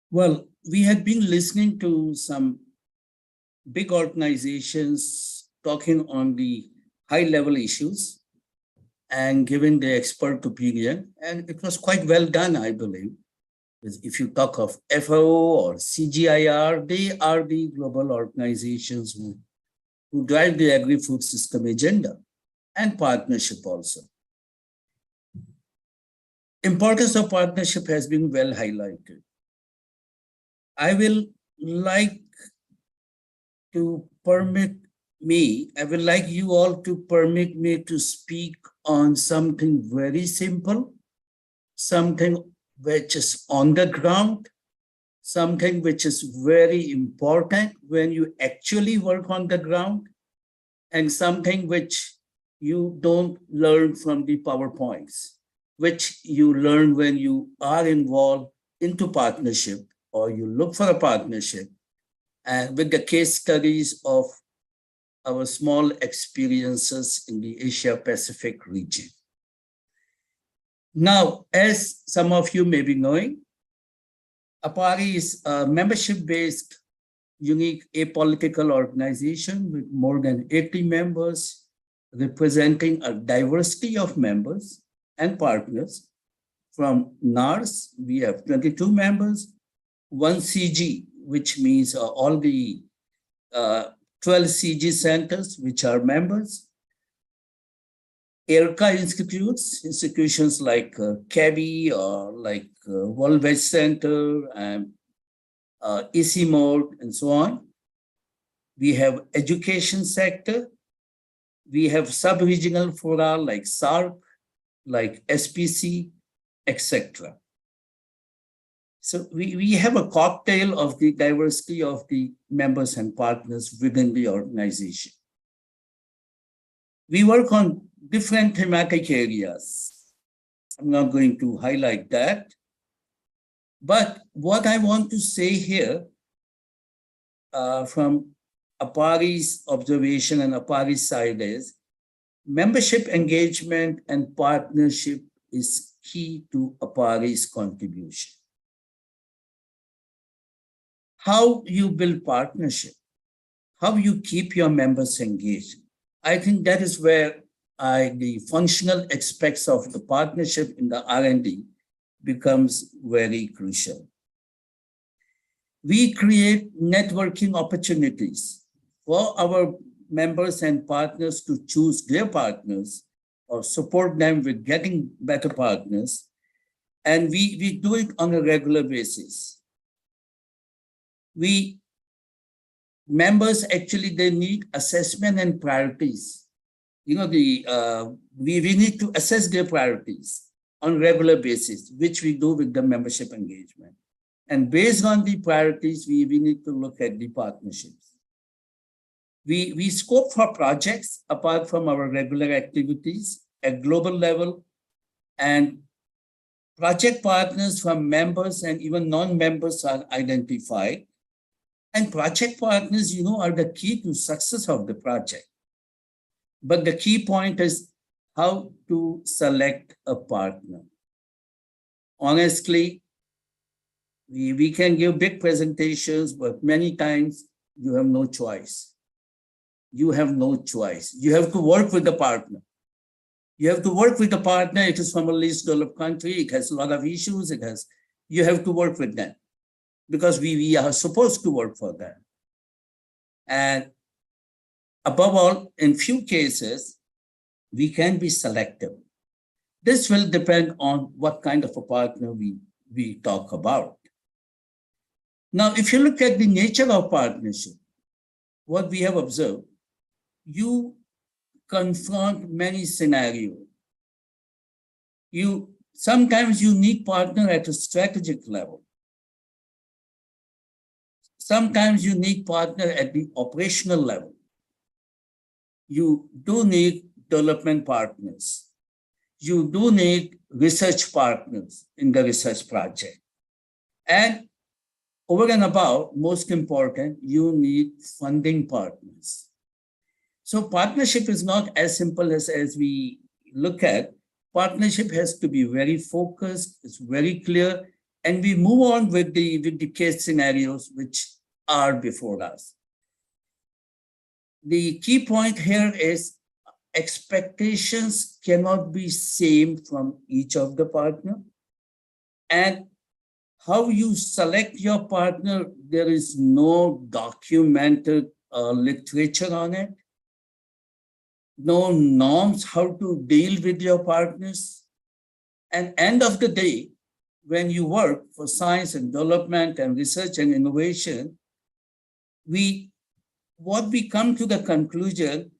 Well, we had been listening to some big organizations talking on the high-level issues and giving their expert opinion, and it was quite well done, I believe. If you talk of FAO or CGIAR, they are the global organizations who drive the agri-food system agenda and partnership also. Importance of partnership has been well highlighted. I will like you all to permit me to speak on something very simple, something which is on the ground, something which is very important when you actually work on the ground, and something which you don't learn from the PowerPoints, which you learn when you are involved into partnership or you look for a partnership, and with the case studies of our small experiences in the Asia-Pacific region. Now, as some of you may be knowing, APAARI is a membership-based, unique apolitical organization with more than 80 members, representing a diversity of members and partners. From NARS, we have 22 members, 1 CG, which means all the 12 CG centers, which are members. AGRA institutions like CABI or like World Veg Center and ECMOD and so on. We have education sector. We have sub-regional fora like SARC, like SPC, etc. So we have a cocktail of the diversity of the members and partners within the organization. We work on different thematic areas. I'm not going to highlight that. But what I want to say here from APAARI's observation and APAARI's side is membership engagement and partnership is key to APAARI's contribution. How you build partnership, how you keep your members engaged. I think that is where the functional aspects of the partnership in the R&D becomes very crucial. We create networking opportunities for our members and partners to choose their partners or support them with getting better partners. And we do it on a regular basis. Members actually, they need assessment and priorities. You know, we need to assess their priorities on regular basis, which we do with the membership engagement. And based on the priorities, we need to look at the partnerships. We scope for projects apart from our regular activities at global level, and project partners from members and even non-members are identified. And project partners, you know, are the key to success of the project. But the key point is how to select a partner. Honestly, we can give big presentations, but many times you have no choice. You have no choice. You have to work with the partner. You have to work with the partner. It is from a least developed country. It has a lot of issues. You have to work with them because we are supposed to work for them. And above all, in few cases, we can be selective. This will depend on what kind of a partner we talk about. Now, if you look at the nature of partnership, what we have observed, you confront many scenarios. Sometimes you need partner at a strategic level. Sometimes you need partner at the operational level. You do need development partners. you do need research partners in the research project. And over and above, most important, you need funding partners. So partnership is not as simple as we look at. Partnership has to be very focused, it's very clear, and we move on with the case scenarios which are before us. The key point here is expectations cannot be same from each of the partner, and how you select your partner, there is no documented literature on it, no norms how to deal with your partners. And end of the day, when you work for science and development and research and innovation, what we come to the conclusion,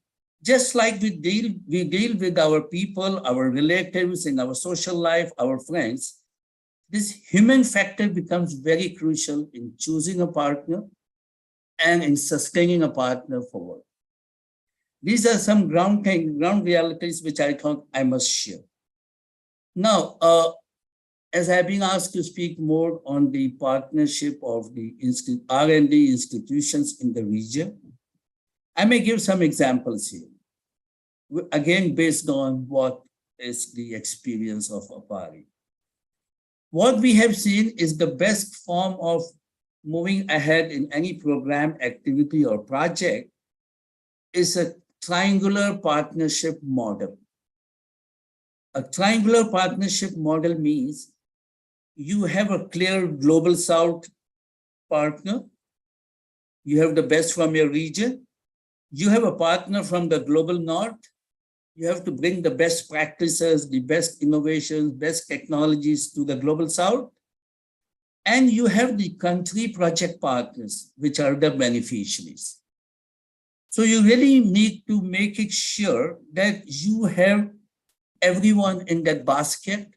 just like we deal with our people, our relatives in our social life, our friends, this human factor becomes very crucial in choosing a partner and in sustaining a partner forward. These are some ground realities which I thought I must share. Now, as I've been asked to speak more on the partnership of the R&D institutions in the region, I may give some examples here, again, based on what is the experience of APAARI. What we have seen is the best form of moving ahead in any program, activity, or project is a triangular partnership model. A triangular partnership model means you have a clear global south partner, you have the best from your region, you have a partner from the global north, you have to bring the best practices, the best innovations, best technologies to the global south, and you have the country project partners, which are the beneficiaries. So you really need to make it sure that you have everyone in that basket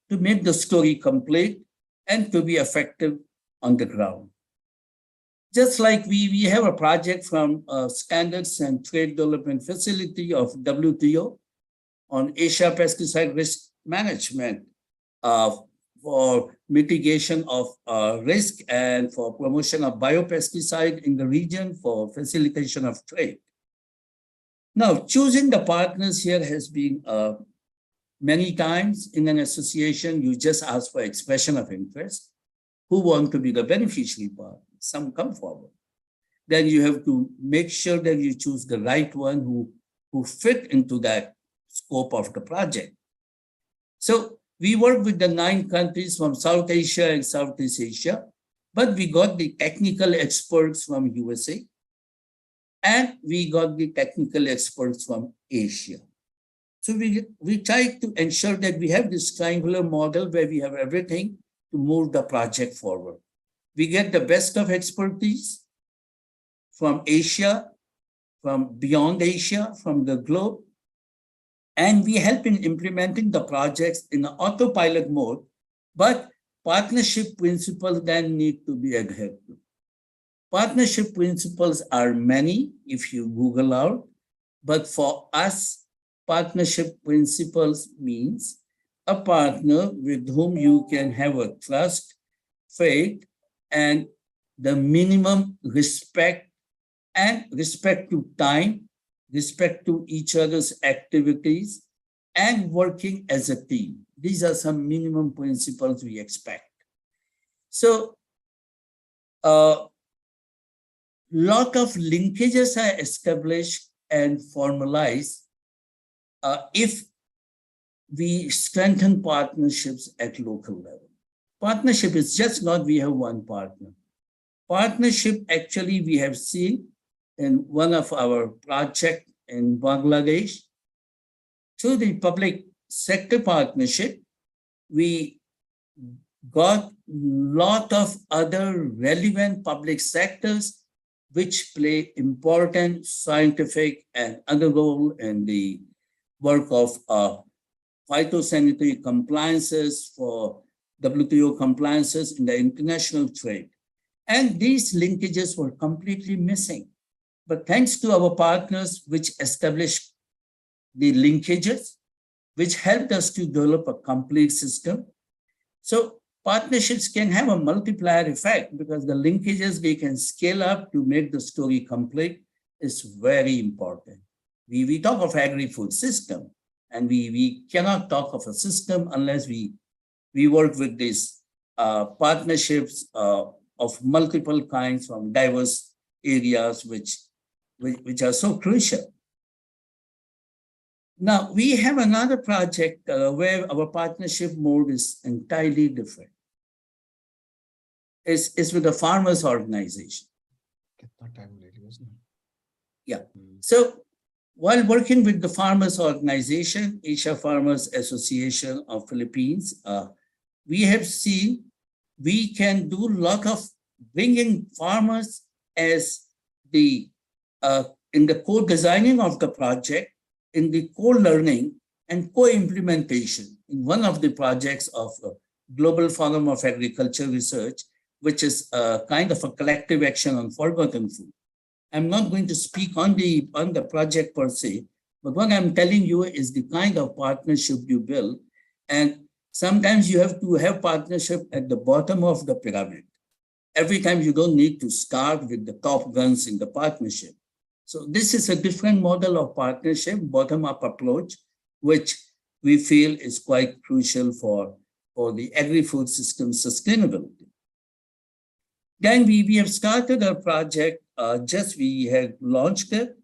to make the story complete and to be effective on the ground. Just like we have a project from Standards and Trade Development Facility of WTO on Asia pesticide risk management for mitigation of risk and for promotion of biopesticide in the region for facilitation of trade. Now, choosing the partners here has been many times in an association, you just ask for expression of interest. Who want to be the beneficiary partner? Some come forward. Then you have to make sure that you choose the right one who fit into that scope of the project. So we work with the 9 countries from South Asia and Southeast Asia, but we got the technical experts from USA and we got the technical experts from Asia. So we try to ensure that we have this triangular model where we have everything to move the project forward. We get the best of expertise from Asia, from beyond Asia, from the globe, and we help in implementing the projects in an autopilot mode, but partnership principles then need to be adhered to. Partnership principles are many if you Google out, but for us, partnership principles means a partner with whom you can have a trust, faith, and the minimum respect, and respect to time, respect to each other's activities, and working as a team. These are some minimum principles we expect. So, lot of linkages are established and formalized if we strengthen partnerships at local level. Partnership is just not we have one partner. Partnership actually we have seen in one of our projects in Bangladesh. Through the public sector partnership, we got a lot of other relevant public sectors which play important scientific and other role in the work of phytosanitary compliances for WTO compliances in the international trade. And these linkages were completely missing. But thanks to our partners which established the linkages, which helped us to develop a complete system. So partnerships can have a multiplier effect because the linkages they can scale up to make the story complete is very important. We talk of agri-food system, and we cannot talk of a system unless we work with these partnerships of multiple kinds from diverse areas, which are so crucial. Now, we have another project where our partnership mode is entirely different. It's with the farmers' organization. Yeah. So while working with the farmers' organization, Asia Farmers Association of Philippines, we have seen we can do a lot of bringing farmers as the in the co-designing of the project, in the co-learning and co-implementation in one of the projects of Global Forum of Agriculture Research, which is a kind of a collective action on forgotten food. I'm not going to speak on the project per se, but what I'm telling you is the kind of partnership you build. And sometimes you have to have partnership at the bottom of the pyramid. Every time you don't need to start with the top guns in the partnership. So this is a different model of partnership, bottom-up approach, which we feel is quite crucial for the agri-food system sustainability. Then we have started our project, we have launched it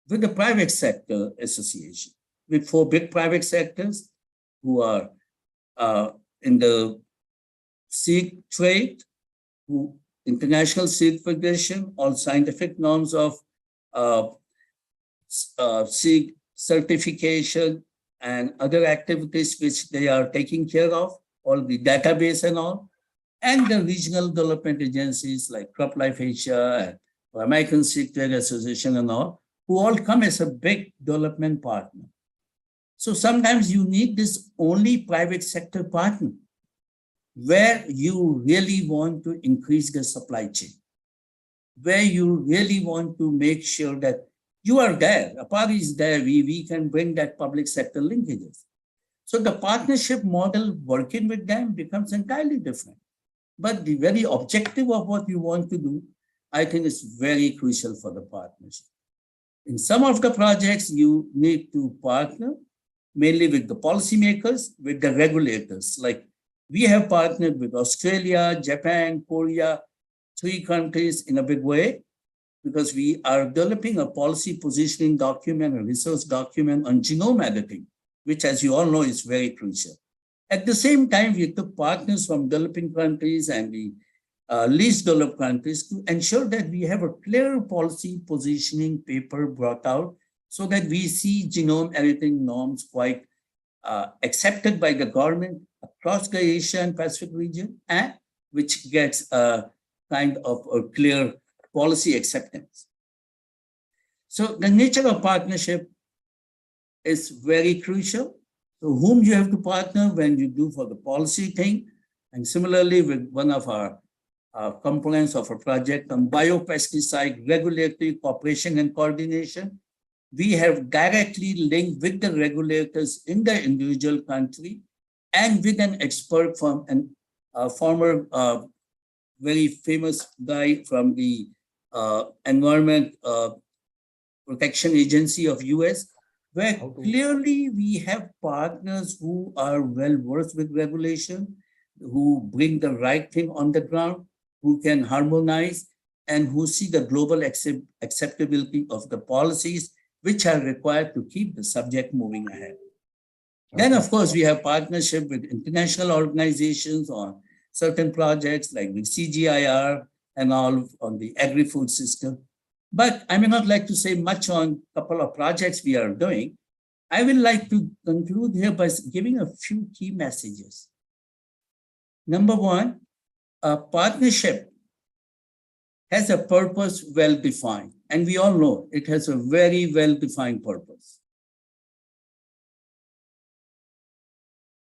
with the private sector association, with 4 big private sectors who are in the seed trade, International Seed Federation, all scientific norms of seed certification and other activities which they are taking care of, all the database and all, and the regional development agencies like CropLife Asia and American Seed Trade Association and all, who all come as a big development partner. So sometimes you need this only private sector partner where you really want to increase the supply chain, where you really want to make sure that you are there, APAARI is there, we can bring that public sector linkages. So the partnership model working with them becomes entirely different. But the very objective of what you want to do, I think is very crucial for the partnership. In some of the projects, you need to partner mainly with the policymakers, with the regulators. Like we have partnered with Australia, Japan, Korea, 3 countries in a big way, because we are developing a policy positioning document, a research document on genome editing, which, as you all know, is very crucial. At the same time, we took partners from developing countries and the least developed countries to ensure that we have a clear policy positioning paper brought out so that we see genome editing norms quite accepted by the government across the Asia and Pacific region, and which gets a kind of a clear policy acceptance. So the nature of partnership is very crucial. So whom you have to partner when you do for the policy thing. And similarly, with one of our components of a project on biopesticide regulatory cooperation and coordination, we have directly linked with the regulators in the individual country and with an expert from a former very famous guy from the Environment Protection Agency of US, where clearly we have partners who are well versed with regulation, who bring the right thing on the ground, who can harmonize, and who see the global acceptability of the policies which are required to keep the subject moving ahead. Then, of course, we have partnership with international organizations on certain projects like with CGIAR and all on the agri-food system. But I may not like to say much on a couple of projects we are doing. I would like to conclude here by giving a few key messages. Number one, a partnership has a purpose well-defined, and we all know it has a very well-defined purpose.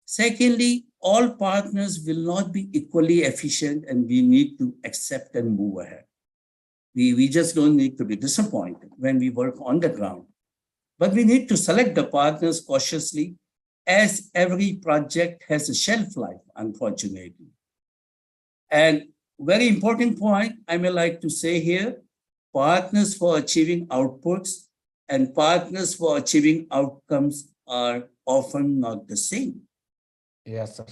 Secondly, all partners will not be equally efficient, and we need to accept and move ahead. We just don't need to be disappointed when we work on the ground. But we need to select the partners cautiously as every project has a shelf life, unfortunately. And very important point I may like to say here, partners for achieving outputs and partners for achieving outcomes are often not the same. Yes, sir.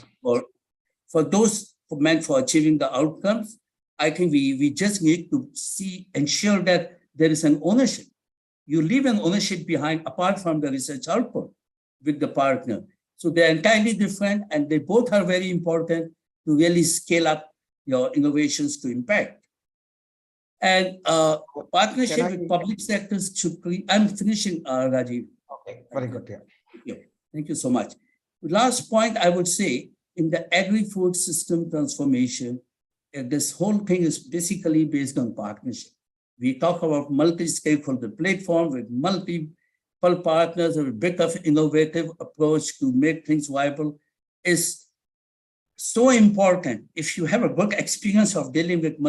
For those meant for achieving the outcomes, I think we just need to ensure that there is an ownership. You leave an ownership behind apart from the research output with the partner. So they're entirely different and they both are very important to really scale up your innovations to impact. And partnership with public sectors should be, I'm finishing, Rajiv. Okay, very good. Yeah. Thank you so much. Last point I would say, in the agri-food system transformation, this whole thing is basically based on partnership. We talk about multi-stakeholder platform with multiple partners, a bit of innovative approach to make things viable is so important. If you have a good experience of dealing with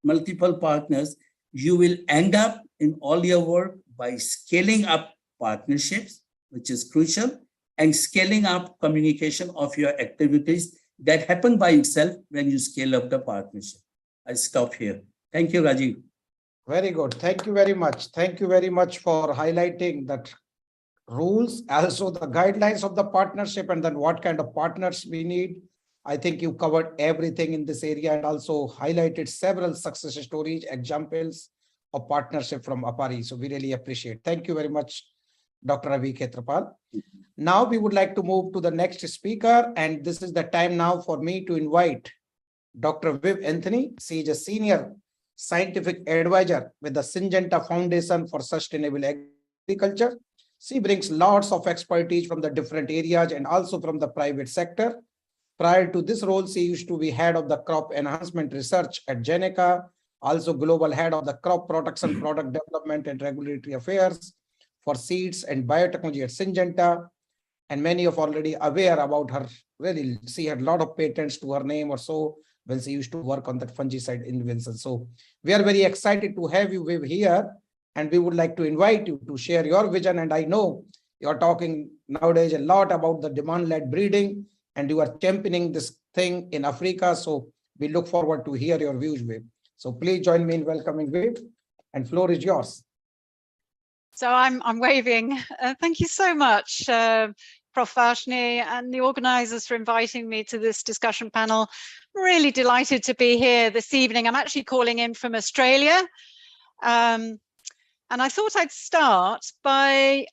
multiple partners, you will end up in all your work by scaling up partnerships, which is crucial, and scaling up communication of your activities that happen by itself when you scale up the partnership. I stop here. Thank you, Rajiv. Very good. Thank you very much. Thank you very much for highlighting that rules, also the guidelines of the partnership, and then what kind of partners we need. I think you covered everything in this area and also highlighted several success stories, examples of partnership from APAARI. So we really appreciate. Thank you very much, Dr. Ravi Khetrapal. Now we would like to move to the next speaker, and this is the time now for me to invite Dr. Viv Anthony. She is a senior scientific advisor with the Syngenta Foundation for Sustainable Agriculture. She brings lots of expertise from the different areas and also from the private sector. Prior to this role, she used to be head of the crop enhancement research at Geneca, also global head of the crop protection, product development and regulatory affairs for seeds and biotechnology at Syngenta. And many of already aware about her. Really, she had a lot of patents to her name or so when she used to work on that fungicide invention. So we are very excited to have you, Viv, here. And we would like to invite you to share your vision. And I know you're talking nowadays a lot about the demand-led breeding, and you are championing this thing in Africa. So we look forward to hear your views, Viv. So please join me in welcoming Viv, and floor is yours. So I'm waving. Thank you so much, Prof. Varshney and the organizers for inviting me to this discussion panel. I'm really delighted to be here this evening. I'm actually calling in from Australia. And I thought I'd start by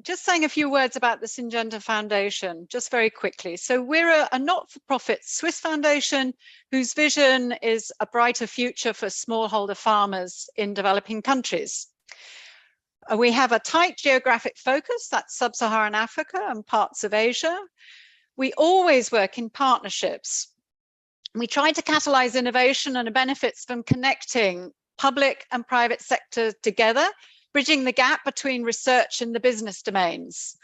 just saying a few words about the Syngenta Foundation, just very quickly. So we're a not-for-profit Swiss foundation whose vision is a brighter future for smallholder farmers in developing countries. We have a tight geographic focus, that's sub-Saharan Africa and parts of Asia. We always work in partnerships. We try to catalyze innovation and benefits from connecting public and private sector together, bridging the gap between research and the business domains.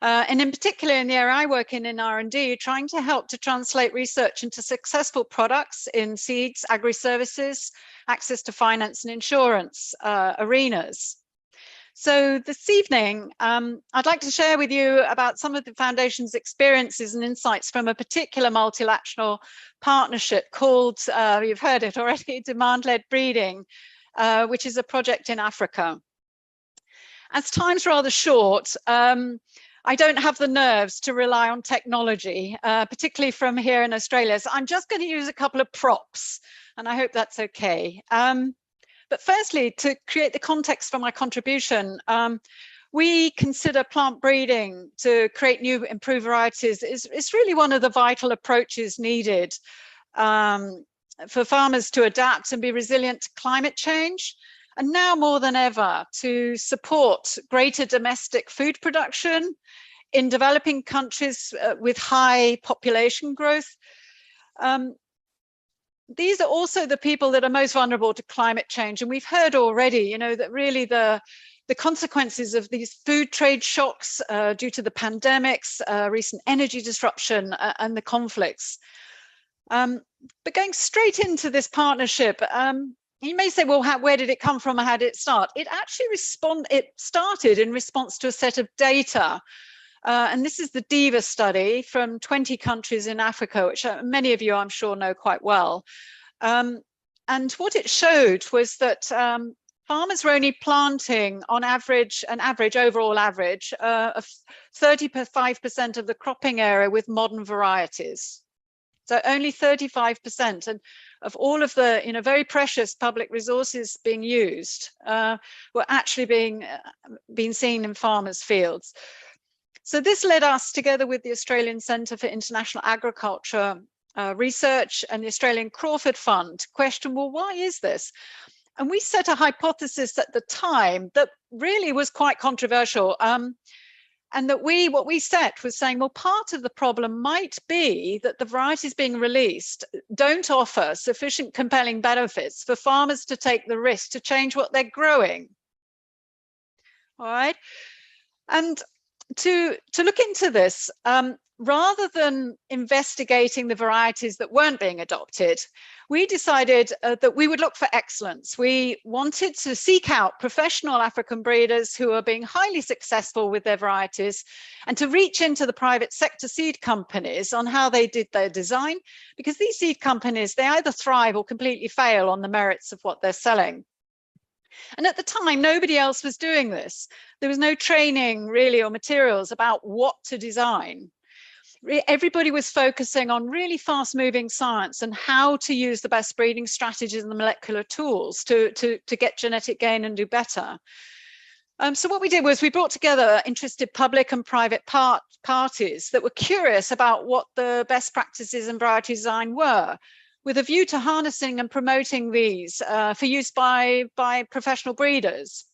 And in particular, in the area I work in R&D, trying to help to translate research into successful products in seeds, agri-services, access to finance and insurance arenas. So this evening, I'd like to share with you about some of the Foundation's experiences and insights from a particular multilateral partnership called, you've heard it already, Demand-Led Breeding, which is a project in Africa. As time's rather short, I don't have the nerves to rely on technology, particularly from here in Australia. So I'm just going to use a couple of props, and I hope that's okay. But firstly, to create the context for my contribution, we consider plant breeding to create new improved varieties is really one of the vital approaches needed for farmers to adapt and be resilient to climate change. And now more than ever, to support greater domestic food production in developing countries with high population growth. These are also the people that are most vulnerable to climate change. And we've heard already, that really the consequences of these food trade shocks due to the pandemics, recent energy disruption and the conflicts. But going straight into this partnership, you may say, well, where did it come from? How did it start? It actually started in response to a set of data And this is the DIVA study from 20 countries in Africa, which many of you, I'm sure, know quite well. And what it showed was that farmers were only planting on average, overall average, of 35% of the cropping area with modern varieties. So only 35%, and of all of the very precious public resources being used were actually being seen in farmers' fields. So this led us, together with the Australian Centre for International Agriculture Research and the Australian Crawford Fund, to question, well, why is this? And we set a hypothesis at the time that really was quite controversial. And that what we set was saying, well, part of the problem might be that the varieties being released don't offer sufficient compelling benefits for farmers to take the risk to change what they're growing. All right. And to look into this, rather than investigating the varieties that weren't being adopted, we decided that we would look for excellence. We wanted to seek out professional African breeders who are being highly successful with their varieties, and to reach into the private sector seed companies on how they did their design, because these seed companies, they either thrive or completely fail on the merits of what they're selling. And at the time, nobody else was doing this. There was no training really or materials about what to design. Everybody was focusing on really fast moving science and how to use the best breeding strategies and the molecular tools to get genetic gain and do better. So what we did was we brought together interested public and private parties that were curious about what the best practices in variety design were, with a view to harnessing and promoting these for use by professional breeders.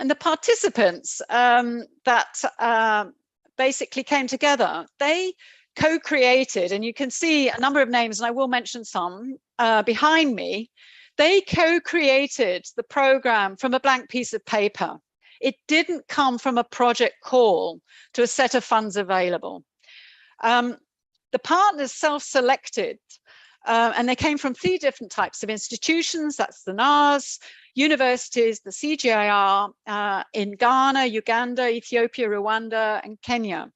And the participants that basically came together, they co-created, and you can see a number of names, and I will mention some behind me. They co-created the program from a blank piece of paper. It didn't come from a project call to a set of funds available. The partners self-selected, and they came from 3 different types of institutions. That's the NARS, universities, the CGIAR in Ghana, Uganda, Ethiopia, Rwanda, and Kenya.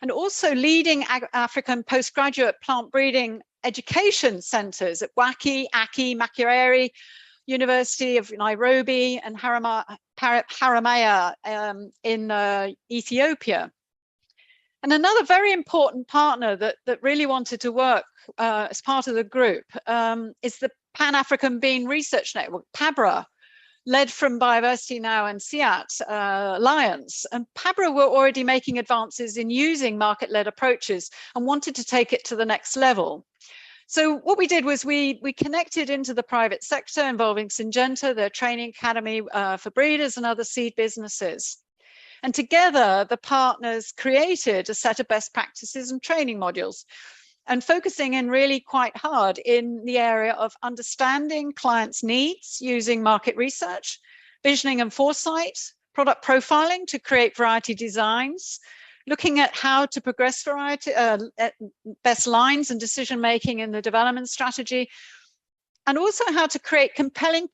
And also leading African postgraduate plant breeding education centers at WACI, AKI, Makerere, University of Nairobi, and Haramaya in Ethiopia. And another very important partner that really wanted to work as part of the group is the Pan-African Bean Research Network, PABRA, led from Biodiversity Now and CIAT Alliance. And PABRA were already making advances in using market-led approaches and wanted to take it to the next level. So what we did was we connected into the private sector involving Syngenta, their training academy for breeders and other seed businesses. And together, the partners created a set of best practices and training modules, and focusing in really quite hard in the area of understanding clients' needs using market research, visioning and foresight, product profiling to create variety designs, looking at how to progress variety, best lines and decision-making in the development strategy, and also how to create compelling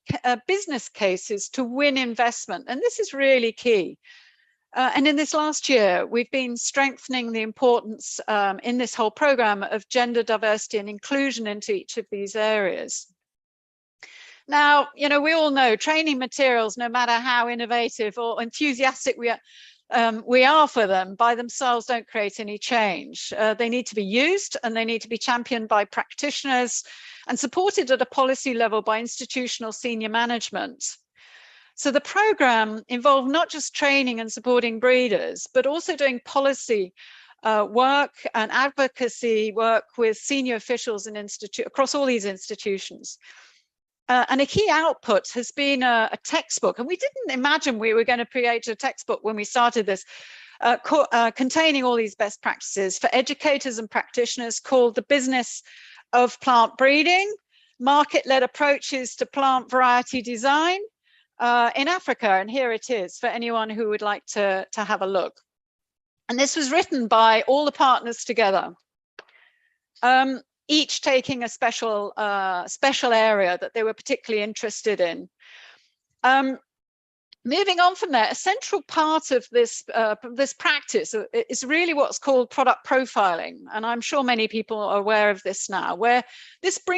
business cases to win investment. And this is really key. And in this last year, we've been strengthening the importance in this whole program of gender diversity and inclusion into each of these areas. Now, we all know training materials, no matter how innovative or enthusiastic we are for them, by themselves don't create any change. They need to be used, and they need to be championed by practitioners and supported at a policy level by institutional senior management. So the program involved not just training and supporting breeders, but also doing policy work and advocacy work with senior officials and across all these institutions. And a key output has been a textbook, and we didn't imagine we were going to create a textbook when we started this, containing all these best practices for educators and practitioners, called The Business of Plant Breeding, Market-Led Approaches to Plant Variety Design in Africa. And here it is for anyone who would like to have a look. And this was written by all the partners together, each taking a special area that they were particularly interested in. moving on from there, a central part of this this practice is really what's called product profiling, and I'm sure many people are aware of this now, where this brings